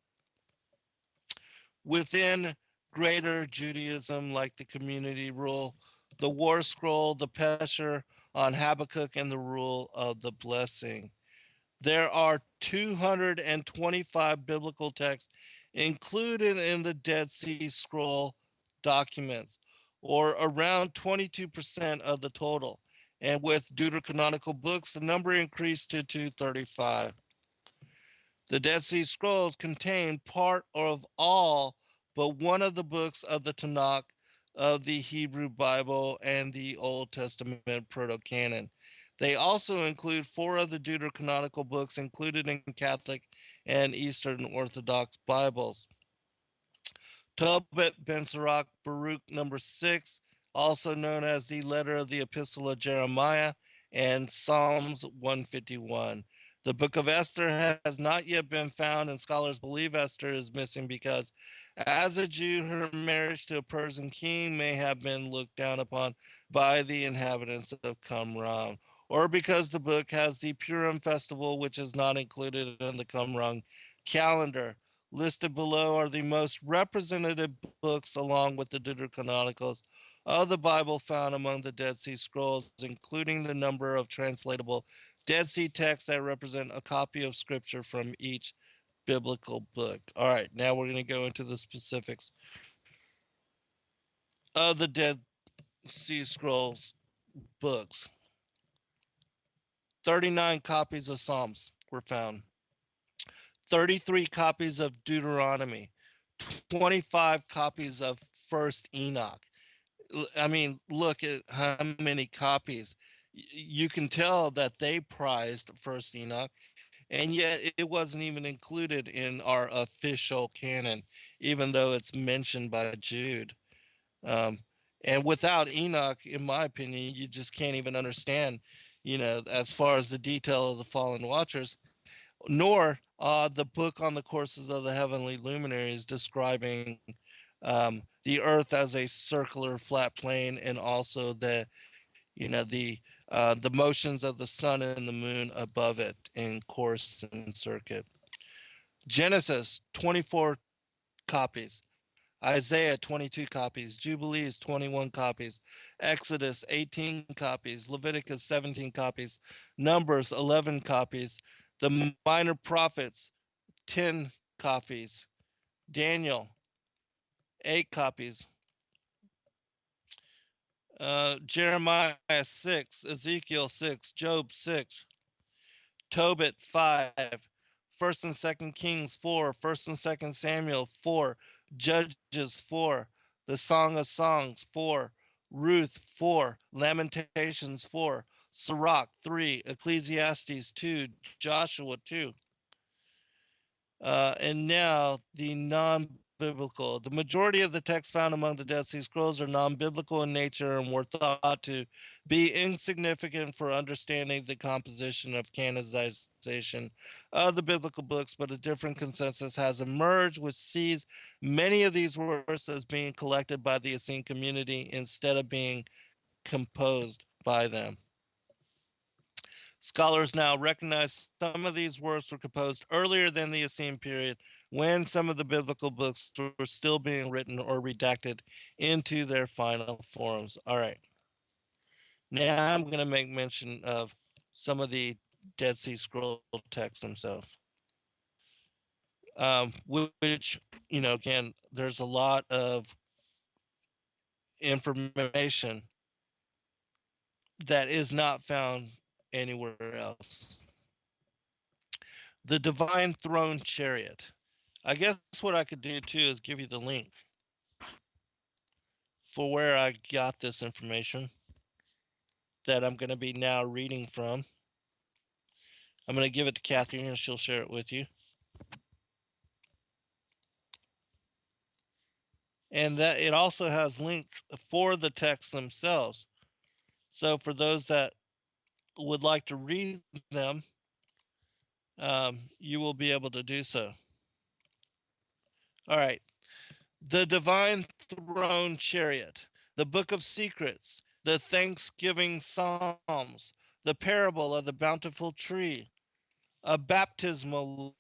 within greater Judaism, like the community rule, the war scroll, the Pesher on Habakkuk, and the rule of the blessing. There are 225 biblical texts included in the Dead Sea Scroll documents, or around 22% of the total. And with deuterocanonical books, the number increased to 235. The Dead Sea Scrolls contain part of all but one of the books of the Tanakh, of the Hebrew Bible, and the Old Testament Proto-Canon. They also include four other deuterocanonical books included in Catholic and Eastern Orthodox Bibles. Tobit Ben Sirach Baruch number 6, also known as the letter of the Epistle of Jeremiah, and Psalms 151. The book of Esther has not yet been found, and scholars believe Esther is missing because, as a Jew, her marriage to a Persian king may have been looked down upon by the inhabitants of Qumran, or because the book has the Purim festival, which is not included in the Qumran calendar. Listed below are the most representative books, along with the Deuterocanonicals, of the Bible found among the Dead Sea Scrolls, including the number of translatable Dead Sea texts that represent a copy of Scripture from each biblical book. All right, now we're going to go into the specifics of the Dead Sea Scrolls books. 39 copies of Psalms were found, 33 copies of Deuteronomy, 25 copies of First Enoch. I mean, look at how many copies. You can tell that they prized First Enoch, and yet it wasn't even included in our official canon, even though it's mentioned by Jude. Um, and without Enoch, in my opinion, you just can't even understand, as far as the detail of the fallen watchers, nor the book on the courses of the heavenly luminaries describing the earth as a circular flat plane, and also the motions of the sun and the moon above it in course and circuit. Genesis 24 copies, Isaiah 22 copies, Jubilees 21 copies, Exodus 18 copies, Leviticus 17 copies, Numbers 11 copies, the minor prophets 10 copies, Daniel 8 copies, Jeremiah 6, Ezekiel 6, Job 6, Tobit 5, 1st and 2nd Kings 4, 1st and 2nd Samuel 4, Judges 4, the Song of Songs 4, Ruth 4, Lamentations 4, Sirach 3, Ecclesiastes 2, Joshua 2. And now the non biblical. The majority of the texts found among the Dead Sea Scrolls are non-biblical in nature and were thought to be insignificant for understanding the composition of canonization of the biblical books, but a different consensus has emerged which sees many of these works as being collected by the Essene community instead of being composed by them. Scholars now recognize some of these works were composed earlier than the Essene period, when some of the biblical books were still being written or redacted into their final forms. All right. Now I'm going to make mention of some of the Dead Sea Scroll texts themselves, which, again, there's a lot of information that is not found anywhere else. The Divine Throne Chariot. I guess what I could do too is give you the link for where I got this information that I'm going to be now reading from. I'm going to give it to Kathy and she'll share it with you. And that it also has links for the texts themselves. So for those that would like to read them, you will be able to do so. All right. The Divine Throne Chariot, the Book of Secrets, the Thanksgiving Psalms, the Parable of the Bountiful Tree, a baptismal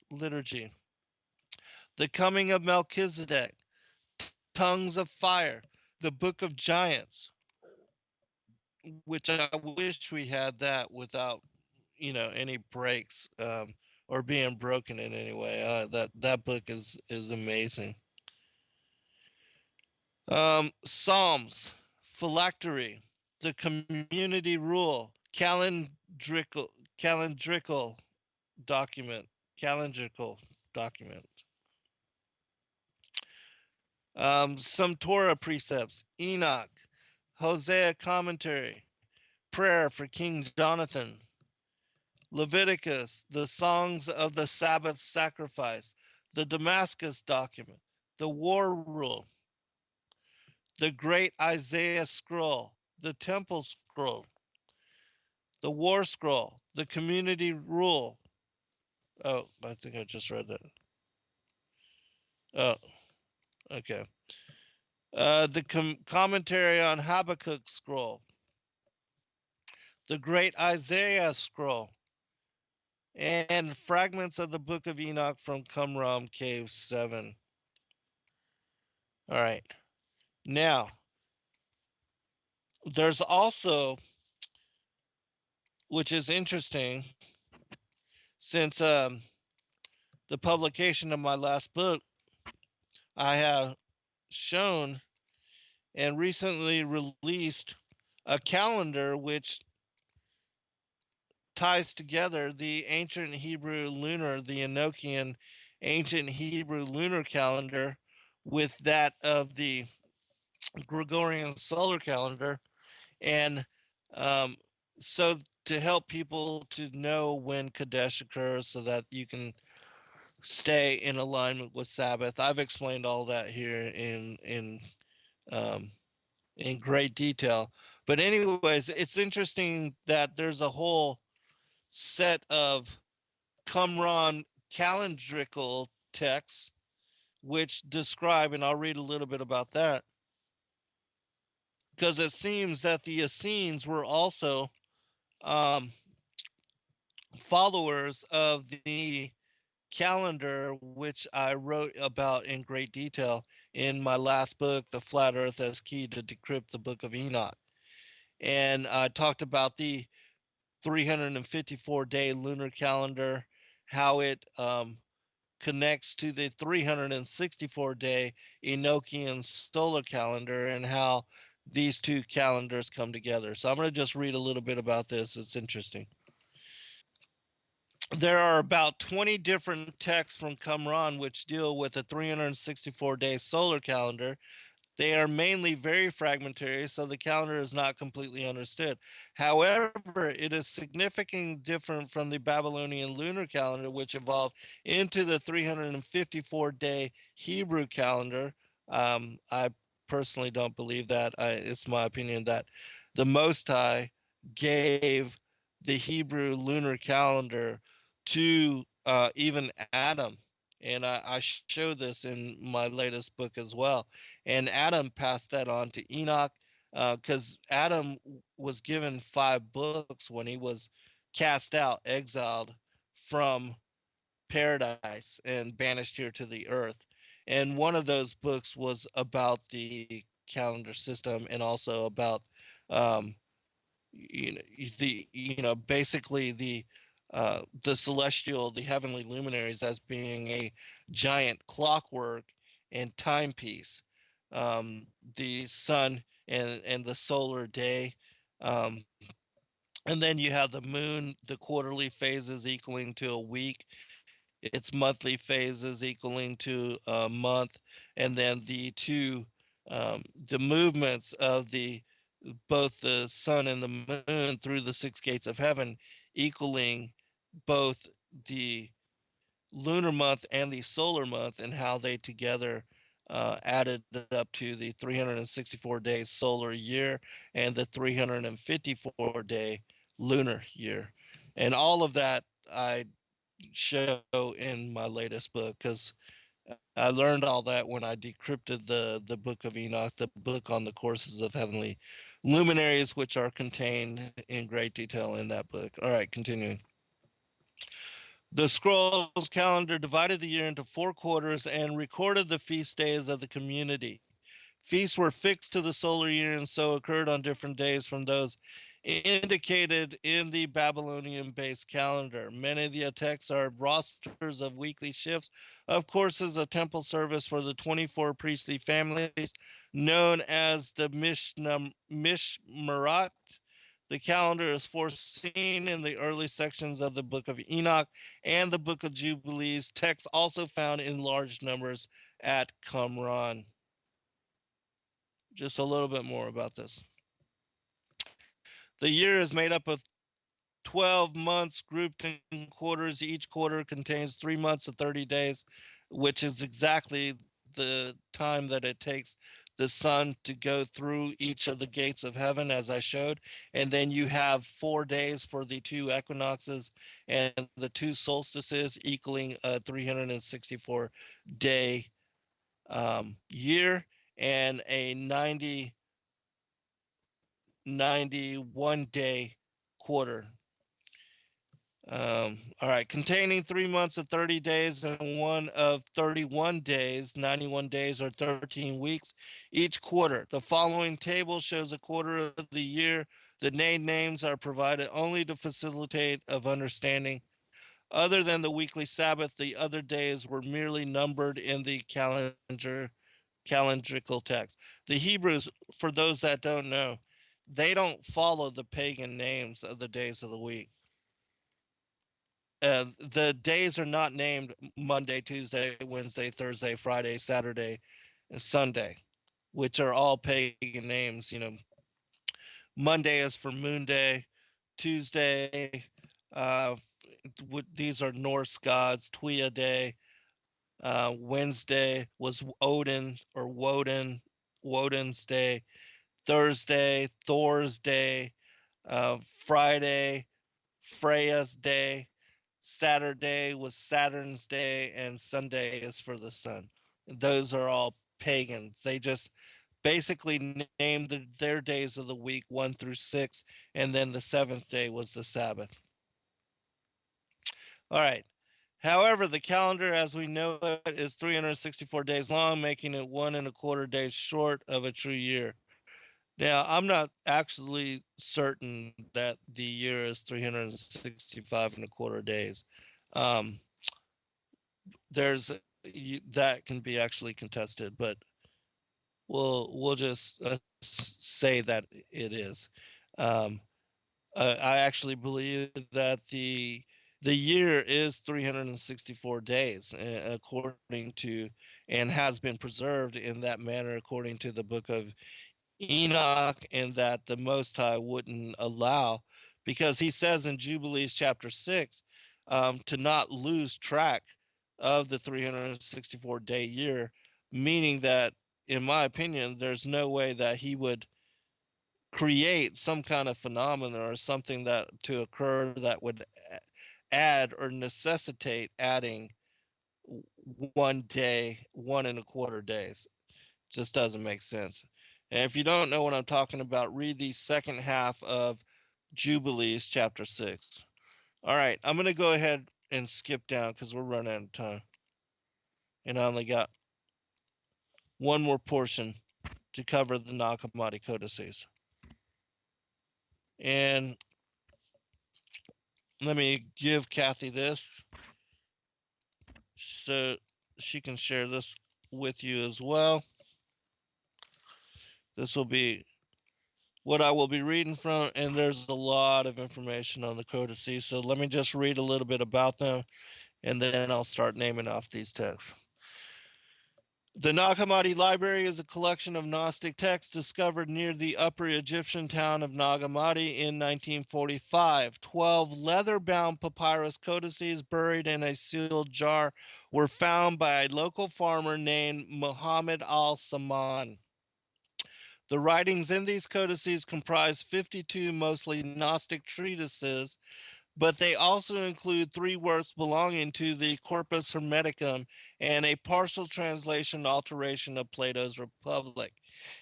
liturgy, the Coming of Melchizedek, Tongues of Fire, the Book of Giants, which I wish we had that without, any breaks or being broken in any way. That book is amazing. Psalms, phylactery, the community rule, calendrical document, calendrical document. Some Torah precepts, Enoch, Hosea commentary, prayer for King Jonathan, Leviticus, the songs of the Sabbath sacrifice, the Damascus document, the war rule, the great Isaiah scroll, the temple scroll, the war scroll, the community rule. Oh, I think I just read that. Oh, okay. The commentary on Habakkuk scroll, the great Isaiah scroll, and fragments of the book of Enoch from Qumran Cave 7. All right. Now, there's also, which is interesting, since the publication of my last book, I have shown and recently released a calendar which ties together the ancient Hebrew lunar, the Enochian ancient Hebrew lunar calendar, with that of the Gregorian solar calendar. And so to help people to know when Kadesh occurs so that you can stay in alignment with Sabbath. I've explained all that here in great detail. But anyways, it's interesting that there's a whole set of Qumran calendrical texts which describe, and I'll read a little bit about that, because it seems that the Essenes were also followers of the calendar, which I wrote about in great detail in my last book, The Flat Earth as Key to Decrypt the Book of Enoch. And I talked about the 354-day lunar calendar, how it connects to the 364-day Enochian solar calendar, and how these two calendars come together. So I'm going to just read a little bit about this. It's interesting. There are about 20 different texts from Qumran which deal with a 364-day solar calendar. They are mainly very fragmentary, so the calendar is not completely understood. However, it is significantly different from the Babylonian lunar calendar, which evolved into the 354-day Hebrew calendar. I personally don't believe that. It's my opinion that the Most High gave the Hebrew lunar calendar to even Adam. And I show this in my latest book as well. And Adam passed that on to Enoch because Adam was given 5 books when he was cast out, exiled from paradise and banished here to the earth. And one of those books was about the calendar system and also about um, basically the celestial, the heavenly luminaries as being a giant clockwork and timepiece, um, the sun and the solar day, um, and then you have the moon, the quarterly phases equaling to a week, its monthly phases equaling to a month, and then the movements of the both the sun and the moon through the 6 gates of heaven, equaling both the lunar month and the solar month, and how they together added up to the 364 day solar year and the 354-day lunar year. And all of that I show in my latest book because I learned all that when I decrypted the book of Enoch, the book on the courses of heavenly luminaries, which are contained in great detail in that book. All right, continuing. The scrolls calendar divided the year into 4 quarters and recorded the feast days of the community. Feasts were fixed to the solar year and so occurred on different days from those indicated in the Babylonian based calendar. Many of the texts are rosters of weekly shifts of courses of temple service for the 24 priestly families known as the Mishmarat. The calendar is foreseen in the early sections of the Book of Enoch and the Book of Jubilees, texts also found in large numbers at Qumran. Just a little bit more about this. The year is made up of 12 months grouped in quarters. Each quarter contains 3 months of 30 days, which is exactly the time that it takes the sun to go through each of the gates of heaven, as I showed. And then you have 4 days for the 2 equinoxes and the 2 solstices, equaling a 364 day year and a 91 day quarter. All right, containing 3 months of 30 days and one of 31 days, 91 days or 13 weeks each quarter. The following table shows a quarter of the year. The names are provided only to facilitate of understanding. Other than the weekly Sabbath, the other days were merely numbered in the calendrical text. The Hebrews, for those that don't know, they don't follow the pagan names of the days of the week. The days are not named Monday, Tuesday, Wednesday, Thursday, Friday, Saturday, and Sunday, which are all pagan names. Monday is for Moon Day, Tuesday, uh, these are Norse gods, Tuia Day. Wednesday was Odin or Woden's Day. Thursday, Thor's Day. Friday, Freya's Day. Saturday was Saturn's Day, and Sunday is for the sun. Those are all pagans. They just basically named their days of the week 1 through 6, and then the 7th day was the Sabbath. All right. However, the calendar as we know it is 364 days long, making it 1 1/4 days short of a true year. Now, I'm not actually certain that the year is 365 1/4 days. Um, there's that can be actually contested, but we'll just say that it is. I actually believe that the The year is 364 days, according to, and has been preserved in that manner according to the book of Enoch, and that the Most High wouldn't allow, because he says in Jubilees chapter 6 to not lose track of the 364-day year, meaning that, in my opinion, there's no way that he would create some kind of phenomena or something that to occur that would add or necessitate adding 1 day, 1.25 days. Just doesn't make sense. And if you don't know what I'm talking about, read the second half of Jubilees chapter 6. All right, I'm going to go ahead and skip down because we're running out of time. And I only got one more portion to cover the Nag Hammadi Codices. And let me give Kathy this so she can share this with you as well. This will be what I will be reading from, and there's a lot of information on the codices. So let me just read a little bit about them, and then I'll start naming off these texts. The Nag Hammadi Library is a collection of Gnostic texts discovered near the Upper Egyptian town of Nag Hammadi in 1945. 12 leather-bound papyrus codices buried in a sealed jar were found by a local farmer named Muhammad al-Saman. The writings in these codices comprise 52 mostly Gnostic treatises, but they also include 3 works belonging to the Corpus Hermeticum and a partial translation alteration of Plato's Republic.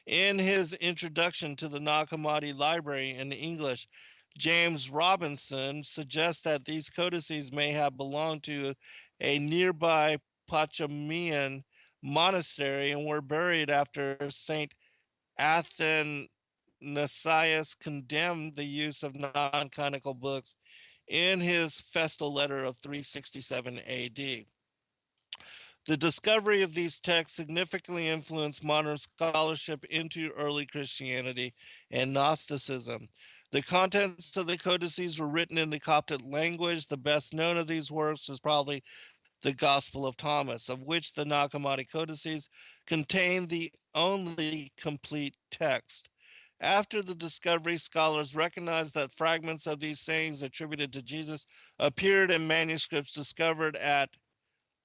In his introduction to the Nag Hammadi Library in English, James Robinson suggests that these codices may have belonged to a nearby Pachamian monastery and were buried after Saint Athanasius condemned the use of non-canonical books in his festal letter of 367 AD. The discovery of these texts significantly influenced modern scholarship into early Christianity and Gnosticism. The contents of the codices were written in the Coptic language. The best known of these works is probably the Gospel of Thomas, of which the Nag Hammadi Codices contain the only complete text. After the discovery, scholars recognized that fragments of these sayings attributed to Jesus appeared in manuscripts discovered at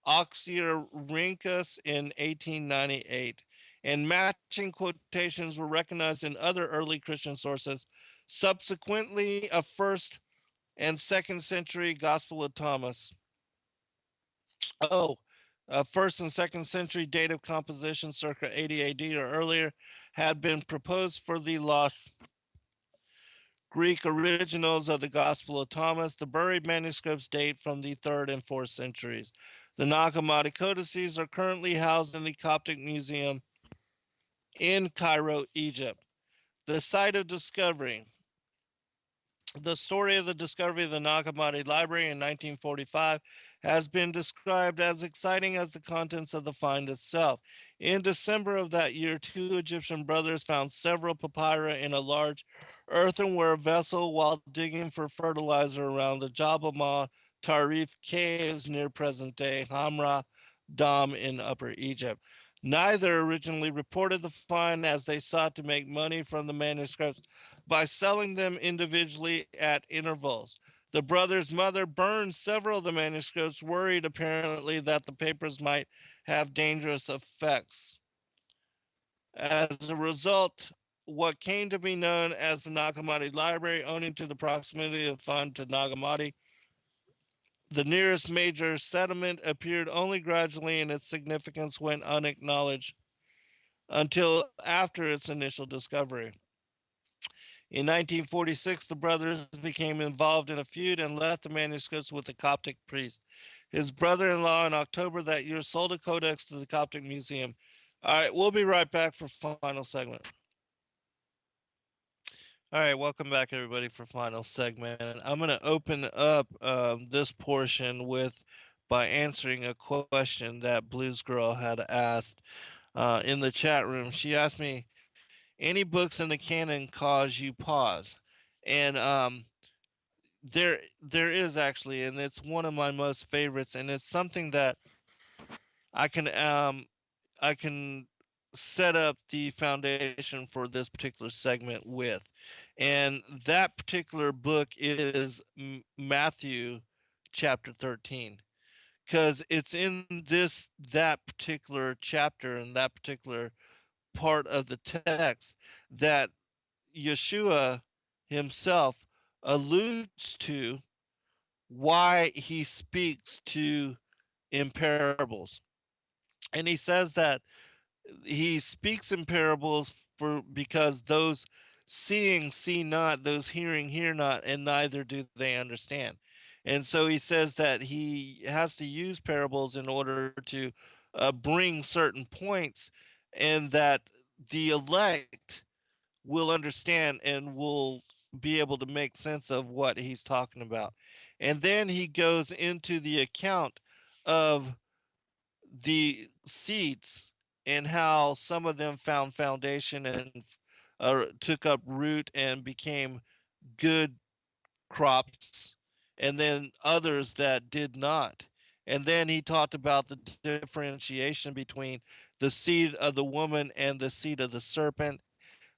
Oxyrhynchus in 1898, and matching quotations were recognized in other early Christian sources. Subsequently, a first and second century Gospel of Thomas. First and second century date of composition, circa 80 AD or earlier, had been proposed for the lost Greek originals of the Gospel of Thomas. The buried manuscripts date from the 3rd and 4th centuries. The Nag Hammadi Codices are currently housed in the Coptic Museum in Cairo, Egypt. The site of discovery. The story of the discovery of the Nag Hammadi Library in 1945 has been described as exciting as the contents of the find itself. In December of that year, 2 Egyptian brothers found several papyri in a large earthenware vessel while digging for fertilizer around the Jabal Ma Tarif caves near present-day Hamra Dam in Upper Egypt. Neither originally reported the find, as they sought to make money from the manuscripts by selling them individually at intervals. The brothers' mother burned several of the manuscripts, worried apparently that the papers might have dangerous effects. As a result, what came to be known as the Nag Hammadi Library, owing to the proximity of the find to Nag Hammadi, the nearest major settlement, appeared only gradually, and its significance went unacknowledged until after its initial discovery. In 1946, the brothers became involved in a feud and left the manuscripts with the Coptic priest. His brother-in-law in October that year sold a codex to the Coptic Museum. All right, we'll be right back for final segment. All right, welcome back, everybody, for final segment. I'm going to open up this portion by answering a question that Blues Girl had asked in the chat room. She asked me, any books in the canon cause you pause? And there is actually, and it's one of my most favorites, and it's something that I can um I can set up the foundation for this particular segment with. And that particular book is Matthew chapter 13, because it's in that particular chapter and that particular part of the text that Yeshua himself alludes to why he speaks to in parables. And he says that he speaks in parables for because those seeing see not, those hearing hear not, and neither do they understand. And so he says that he has to use parables in order to bring certain points, and that the elect will understand and will be able to make sense of what he's talking about. And then he goes into the account of the seeds and how some of them found foundation and took up root and became good crops, and then others that did not. And then he talked about the differentiation between the seed of the woman and the seed of the serpent,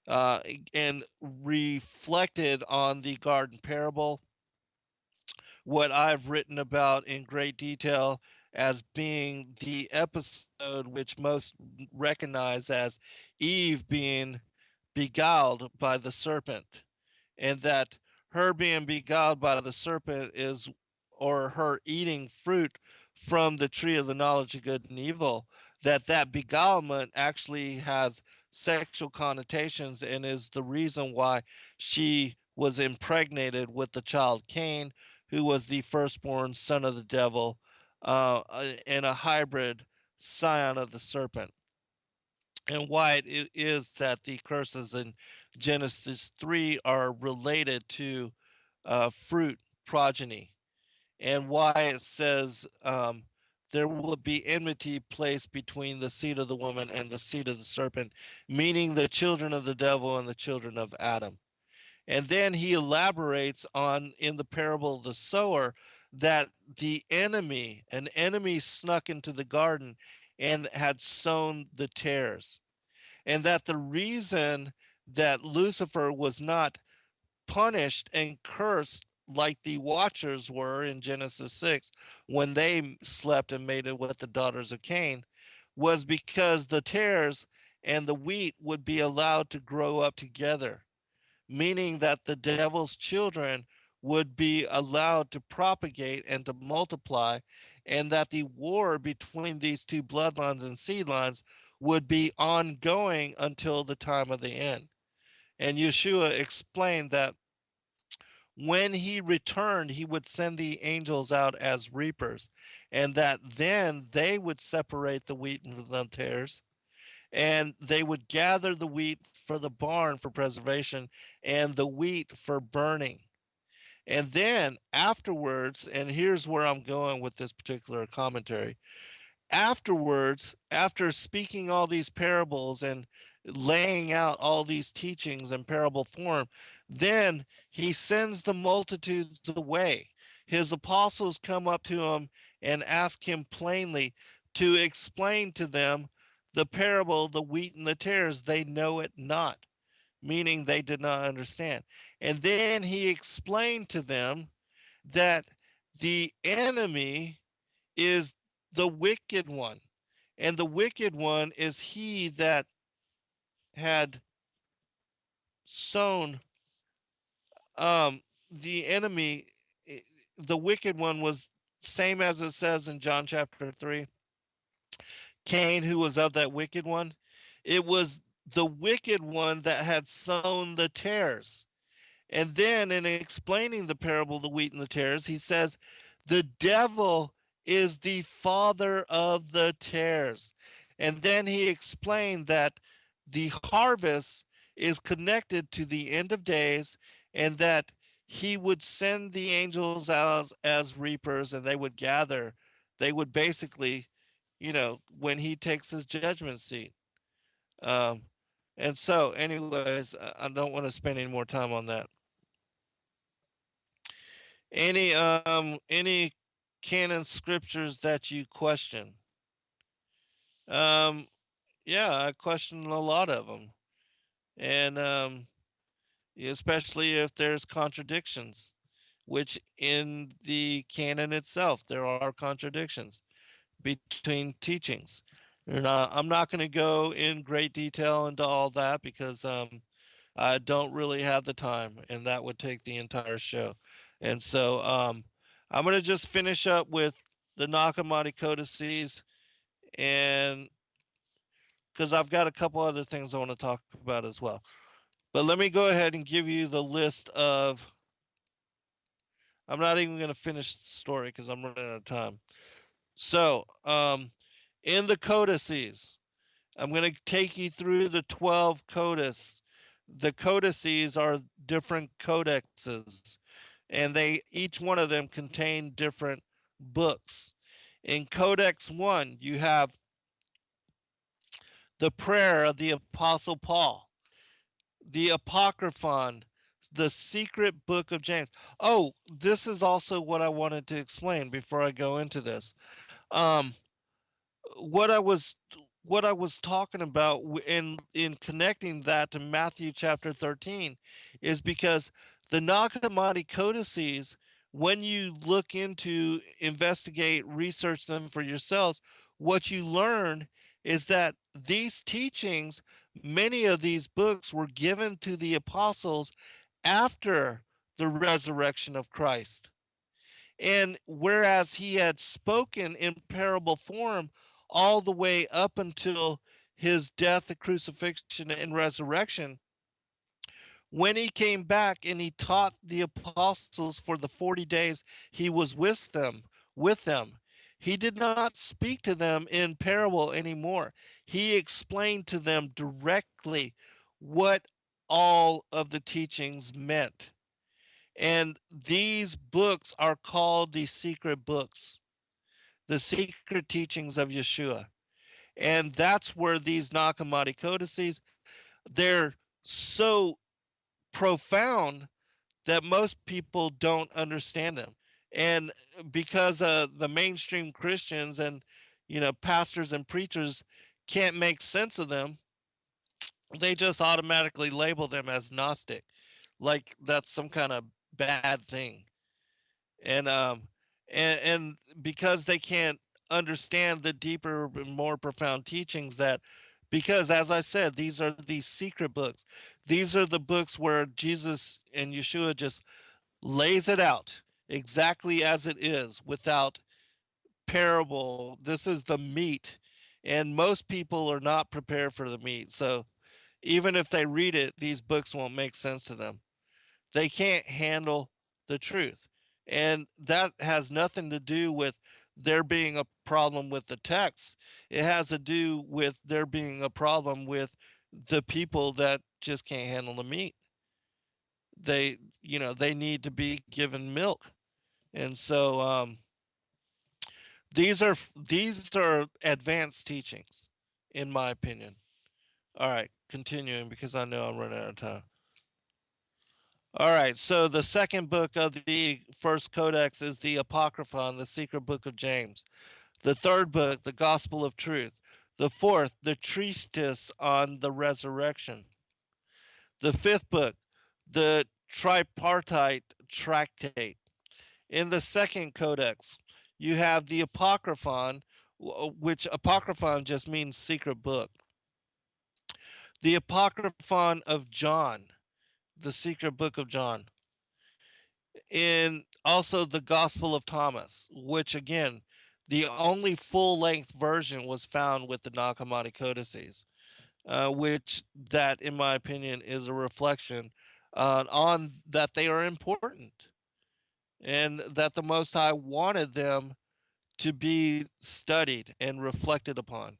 and reflected on the garden parable, what I've written about in great detail as being the episode which most recognize as Eve being beguiled by the serpent, and that her being beguiled by the serpent is, or her eating fruit from the tree of the knowledge of good and evil, that beguilement actually has sexual connotations and is the reason why she was impregnated with the child Cain, who was the firstborn son of the devil, and a hybrid scion of the serpent. And why it is that the curses in Genesis 3 are related to fruit progeny, and why it says there will be enmity placed between the seed of the woman and the seed of the serpent, meaning the children of the devil and the children of Adam. And then he elaborates on in the parable of the sower that an enemy snuck into the garden and had sown the tares. And that the reason that Lucifer was not punished and cursed like the watchers were in Genesis 6 when they slept and mated with the daughters of Cain was because the tares and the wheat would be allowed to grow up together, meaning that the devil's children would be allowed to propagate and to multiply, and that the war between these two bloodlines and seed lines would be ongoing until the time of the end. And Yeshua explained that when he returned, he would send the angels out as reapers, and that then they would separate the wheat from the tares, and they would gather the wheat for the barn for preservation and the wheat for burning. And then afterwards, and here's where I'm going with this particular commentary, afterwards, after speaking all these parables and laying out all these teachings in parable form, then he sends the multitudes away. His apostles come up to him and ask him plainly to explain to them the parable, the wheat and the tares. They know it not, meaning they did not understand. And then he explained to them that the enemy is the wicked one. And the wicked one is he that had sown the enemy. The wicked one was same as it says in John chapter 3. Cain, who was of that wicked one, it was the wicked one that had sown the tares. And then in explaining the parable of the wheat and the tares, he says, the devil is the father of the tares. And then he explained that the harvest is connected to the end of days, and that he would send the angels out as reapers, and they would gather. They would basically, when he takes his judgment seat. Um, and so, anyways, I don't want to spend any more time on that. Any canon scriptures that you question? Um, yeah, I question a lot of them, and especially if there's contradictions, which in the canon itself there are contradictions between teachings. And I'm not going to go in great detail into all that because I don't really have the time, and that would take the entire show. And so I'm going to just finish up with the Nag Hammadi Codices, and because I've got a couple other things I want to talk about as well. But let me go ahead and give you the list of. I'm not even going to finish the story because I'm running out of time. So, in the codices, I'm going to take you through the 12 codices. The codices are different codexes, and they each one of them contain different books. In Codex 1, you have the prayer of the Apostle Paul, the Apocryphon, the secret book of James. Oh, this is also what I wanted to explain before I go into this. Um, what I was what I was talking about in connecting that to Matthew chapter 13 is because the Nag Hammadi Codices, when you look into, investigate, research them for yourselves, what you learn is that these teachings, many of these books were given to the apostles after the resurrection of Christ. And whereas he had spoken in parable form all the way up until his death, the crucifixion, and resurrection, when he came back and he taught the apostles for the 40 days he was with them, he did not speak to them in parable anymore. He explained to them directly what all of the teachings meant. And these books are called the secret books, the secret teachings of Yeshua. And that's where these Nag Hammadi Codices, they're so profound that most people don't understand them. And because the mainstream Christians and pastors and preachers can't make sense of them, they just automatically label them as Gnostic, like that's some kind of bad thing. And because they can't understand the deeper and more profound teachings, that because, as I said, these are these secret books, these are the books where Jesus and Yeshua just lays it out exactly as it is without parable. This is the meat, and most people are not prepared for the meat, so even if they read it, these books won't make sense to them. They can't handle the truth. And that has nothing to do with there being a problem with the text. It has to do with there being a problem with the people that just can't handle the meat. They need to be given milk. And so these are advanced teachings, in my opinion. All right, continuing because I know I'm running out of time. All right, so the second book of the first codex is the Apocryphon, the secret book of James. The third book, the Gospel of Truth. The fourth, the treatise on the resurrection. The fifth book, the tripartite tractate. In the second codex, you have the Apocryphon, which Apocryphon just means secret book. The Apocryphon of John, the secret book of John. In also the Gospel of Thomas, which again, the only full length version was found with the Nag Hammadi Codices, which that, in my opinion, is a reflection on that they are important and that the Most High wanted them to be studied and reflected upon.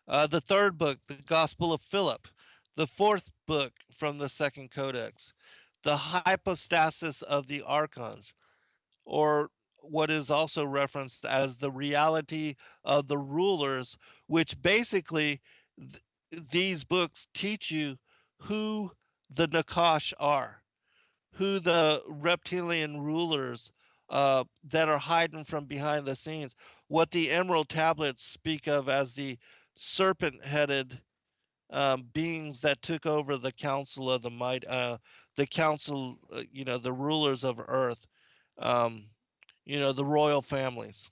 The third book, the Gospel of Philip. The fourth book from the second codex, the hypostasis of the archons, or what is also referenced as the reality of the rulers, which basically these books teach you who the Nakash are, who the reptilian rulers that are hiding from behind the scenes, what the emerald tablets speak of as the serpent-headed beings that took over the council of the might, the council, the rulers of earth, um, the royal families.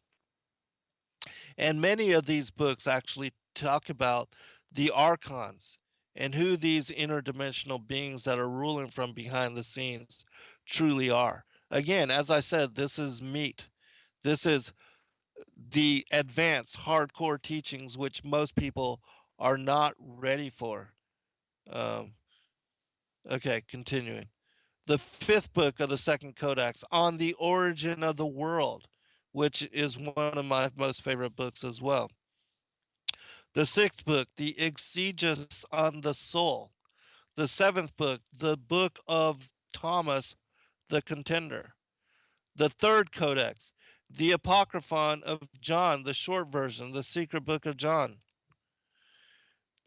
And many of these books actually talk about the archons and who these interdimensional beings that are ruling from behind the scenes truly are. Again, as I said, this is meat. This is the advanced, hardcore teachings, which most people are not ready for. Um, okay, continuing. The fifth book of the Second Codex, on the origin of the world, which is one of my most favorite books as well. The sixth book, the Exegesis on the Soul. The seventh book, the Book of Thomas the Contender. The third codex, the Apocryphon of John, the short version, the secret book of John.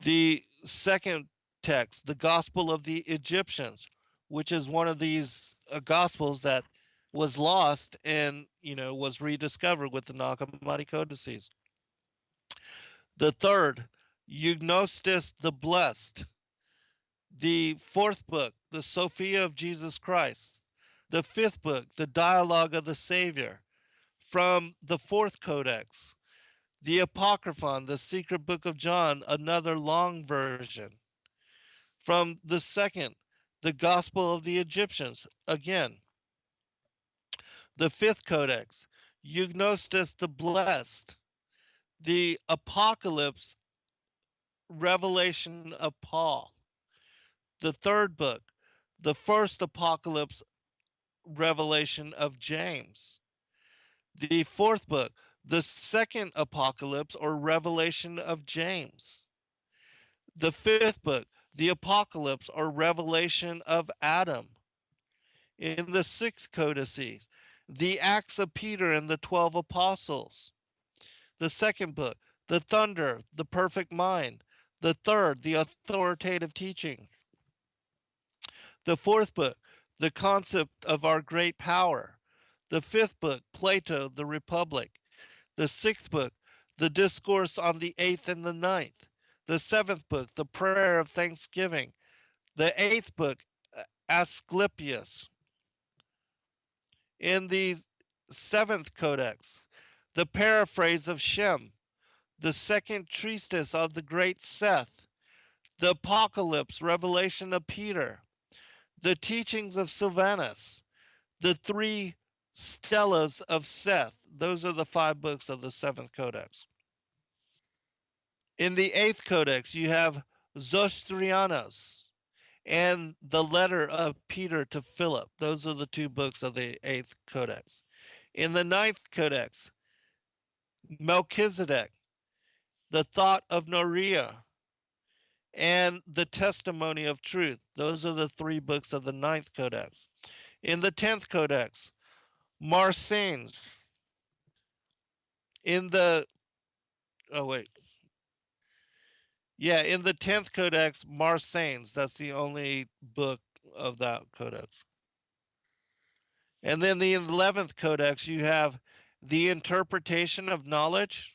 The second text, the Gospel of the Egyptians, which is one of these Gospels that was lost and, was rediscovered with the Nag Hammadi Codices. The third, Eunostus the Blessed. The fourth book, the Sophia of Jesus Christ. The fifth book, the Dialogue of the Savior. From the fourth codex, the Apocryphon, the secret book of John, another long version. From the second, the Gospel of the Egyptians, again. The fifth codex, Eunostus the Blessed. The Apocalypse, Revelation of Paul. The third book, the first Apocalypse, Revelation of James. The fourth book, the second Apocalypse or Revelation of James. The fifth book, the Apocalypse or Revelation of Adam. In the sixth codices, the Acts of Peter and the 12 Apostles. The second book, the Thunder, the Perfect Mind. The third, the Authoritative Teaching. The fourth book, the Concept of Our Great Power. The fifth book, Plato, the Republic. The sixth book, the Discourse on the Eighth and the Ninth. The seventh book, the Prayer of Thanksgiving. The eighth book, Asclepius. In the seventh codex, the Paraphrase of Shem. The second treatise of the great Seth. The Apocalypse, Revelation of Peter. The Teachings of Sylvanus. The three Stellas of Seth. Those are the 5 books of the seventh codex. In the eighth codex, you have Zostrianos and the letter of Peter to Philip. Those are the 2 books of the eighth codex. In the ninth codex, Melchizedek, the thought of Norea, and the testimony of truth. Those are the 3 books of the ninth codex. In the 10th codex, Marsanes. In the in the 10th codex, Marsanes. That's the only book of that codex. And then the 11th codex, you have the interpretation of knowledge,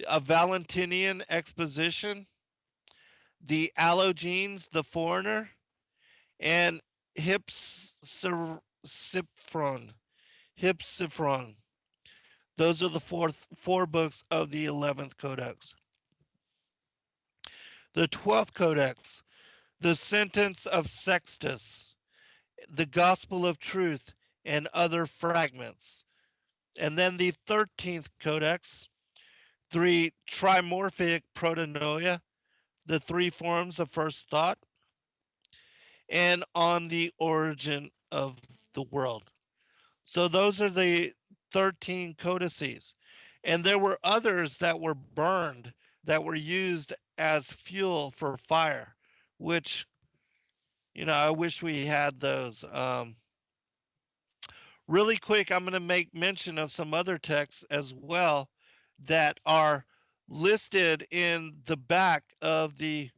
a Valentinian exposition, the Allogenes, the foreigner, and Hypsiphron. Hypsiphron. Those are the 4 books of the 11th codex. The 12th codex, the sentence of Sextus, the gospel of truth, and other fragments. And then the 13th codex, 3 trimorphic protonoia, the 3 forms of first thought, and on the origin of the world. So those are the 13 codices. And there were others that were burned, that were used as fuel for fire, which, I wish we had those. Really quick, I'm going to make mention of some other texts as well that are listed in the back of the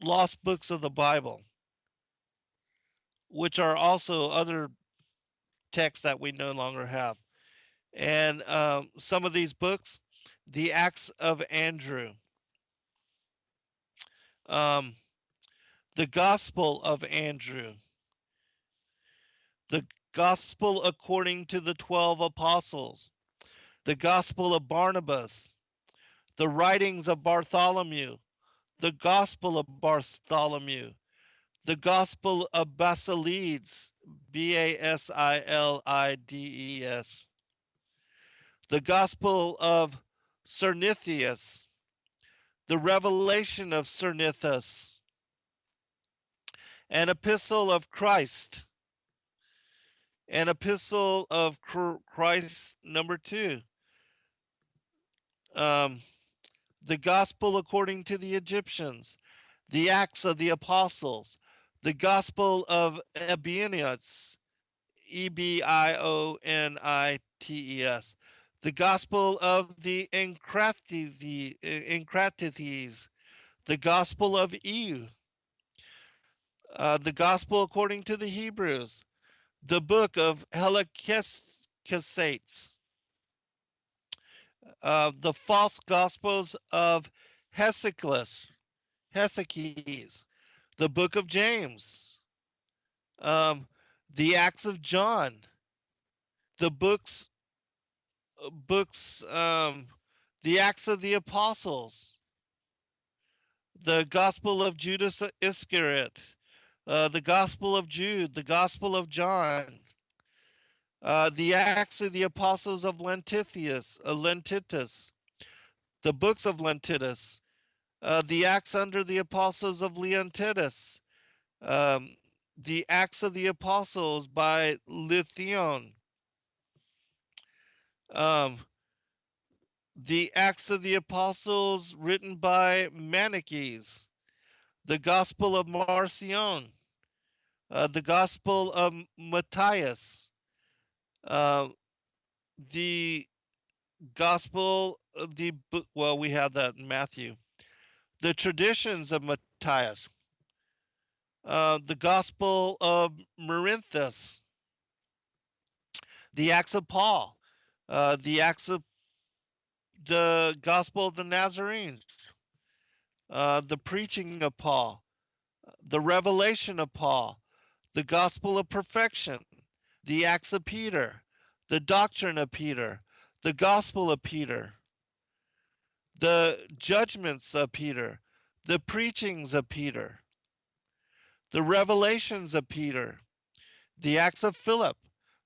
Lost Books of the Bible. which are also other texts that we no longer have. And some of these books, the Acts of Andrew, um, the Gospel of Andrew, the Gospel according to the 12 Apostles, the Gospel of Barnabas, the writings of Bartholomew, the Gospel of Bartholomew, the Gospel of Basilides, Basilides, the Gospel of Cernithius, the Revelation of Cernithus, an Epistle of Christ, an Epistle of Christ number 2, um, the Gospel according to the Egyptians, the Acts of the Apostles, the Gospel of Ebionites, Ebionites, the Gospel of the Encratites, the Gospel of EU, the Gospel according to the Hebrews, the Book of Helicasates, the false Gospels of Hesychus, the Book of James, um, the Acts of John, the books, the Acts of the Apostles, the Gospel of Judas Iscariot, the Gospel of Jude, the Gospel of John, the Acts of the Apostles of Lentitus, the books of Lentitus, the Acts under the Apostles of Leontitus, um, the Acts of the Apostles by Lithion, um, the Acts of the Apostles written by Manichaees, the Gospel of Marcion, the Gospel of Matthias, uh, the Gospel of the book. Well, we have that in Matthew. The traditions of Matthias, the Gospel of Marinthus, the Acts of Paul, the Gospel of the Nazarenes, the preaching of Paul, the revelation of Paul, the Gospel of Perfection, the Acts of Peter, the doctrine of Peter, the Gospel of Peter, the judgments of Peter, the preachings of Peter, the revelations of Peter, the Acts of Philip,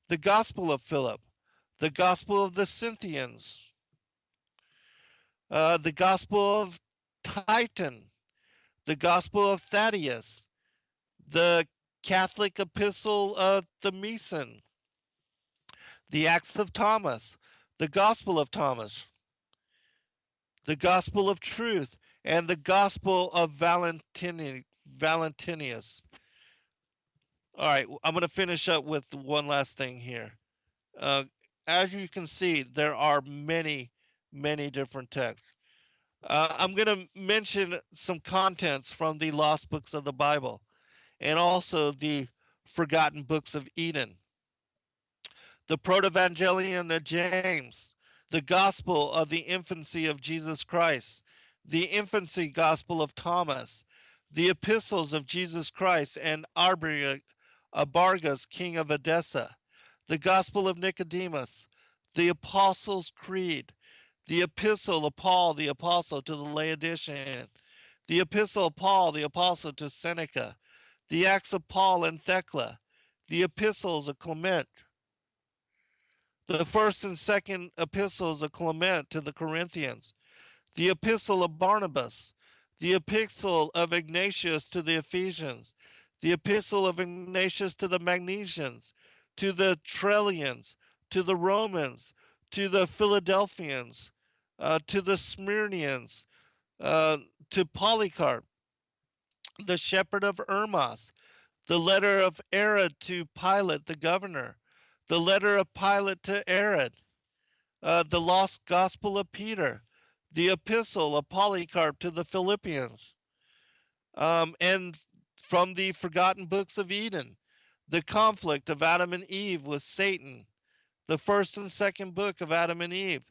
the Gospel of Philip, the Gospel of the Scythians, the Gospel of Titan, the Gospel of Thaddeus, the Catholic Epistle of the Mason, the Acts of Thomas, the Gospel of Thomas, the Gospel of Truth, and the Gospel of Valentinius. All right, I'm going to finish up with one last thing here. Uh, as you can see, there are many, many different texts. I'm going to mention some contents from the lost books of the Bible and also the forgotten books of Eden, the Protevangelion of James, the Gospel of the infancy of Jesus Christ, the infancy Gospel of Thomas, the epistles of Jesus Christ and Abargas, king of Edessa, the Gospel of Nicodemus, the Apostles' Creed, the Epistle of Paul the Apostle to the Laodicean, the Epistle of Paul the Apostle to Seneca, the Acts of Paul and Thecla, the Epistles of Clement, the first and second epistles of Clement to the Corinthians, the Epistle of Barnabas, the Epistle of Ignatius to the Ephesians, the Epistle of Ignatius to the Magnesians, to the Trellians, to the Romans, to the Philadelphians, to the Smyrnians, to Polycarp, the shepherd of Hermas, the letter of Herod to Pilate the governor, the letter of Pilate to Herod, the lost gospel of Peter, the epistle of Polycarp to the Philippians, and from the forgotten books of Eden, the conflict of Adam and Eve with Satan, the first and second book of Adam and Eve,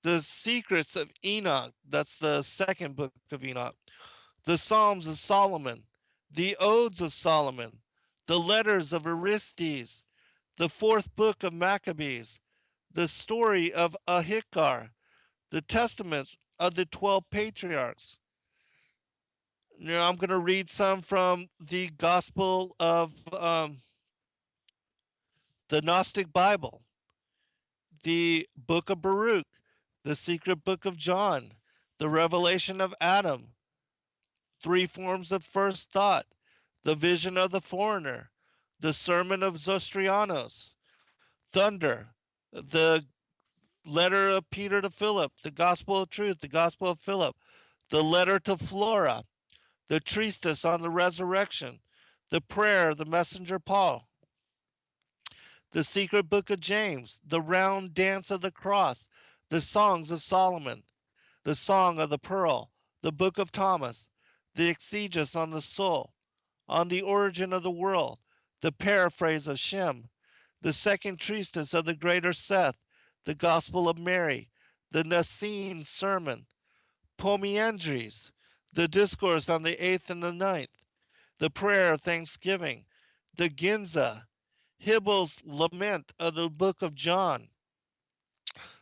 the secrets of Enoch, that's the second book of Enoch, the Psalms of Solomon, the Odes of Solomon, the letters of Aristes, the fourth book of Maccabees, the story of Ahikar, the testaments of the 12 patriarchs. Now I'm going to read some from the Gospel of the Gnostic Bible, the book of Baruch, the secret book of John, the revelation of Adam, three forms of first thought, the vision of the foreigner, the sermon of Zostrianos, thunder, the letter of Peter to Philip, the gospel of truth, the gospel of Philip, the letter to Flora, the treatise on the resurrection, the prayer of the messenger Paul, the secret book of James, the round dance of the cross, the songs of Solomon, the song of the pearl, the book of Thomas, the exegesis on the soul, on the origin of the world, the paraphrase of Shem, the second treatise of the greater Seth, the gospel of Mary, the Nicene sermon, Pomiandres, the discourse on the eighth and the ninth, the prayer of thanksgiving, the Ginza, Hibel's lament of the book of John,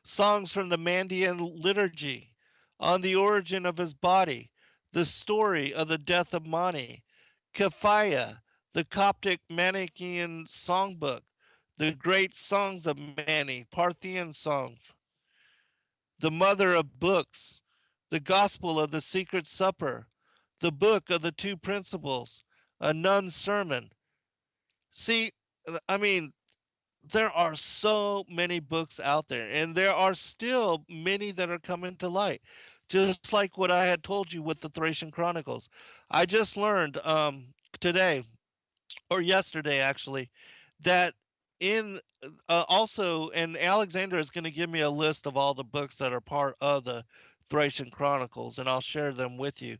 songs from the Mandean liturgy, on the origin of his body, the story of the death of Mani, Kephaya, the Coptic Manichaean songbook, the great songs of Mani, Parthian songs, the mother of books, the gospel of the secret supper, the book of the two principles, a nun's sermon. See, I mean, there are so many books out there, and there are still many that are coming to light. Just like what I had told you with the Thracian Chronicles. I just learned today or yesterday actually that in also, and Alexander is going to give me a list of all the books that are part of the Thracian Chronicles, and I'll share them with you.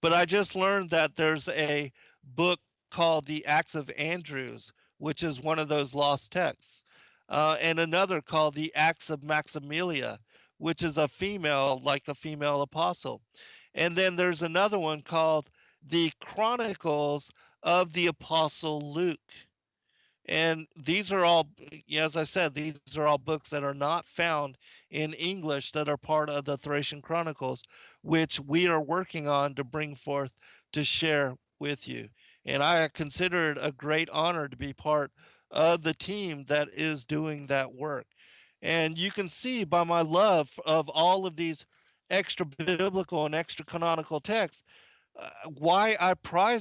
But I just learned that there's a book called the Acts of Andrews, which is one of those lost texts, and another called the Acts of Maximilia, which is a female, like a female apostle. And then there's another one called the Chronicles of the Apostle Luke. And these are all, yeah, as I said, these are all books that are not found in English that are part of the Thracian Chronicles, which we are working on to bring forth to share with you. And I consider it a great honor to be part of the team that is doing that work. And you can see by my love of all of these extra biblical and extra canonical texts why I prize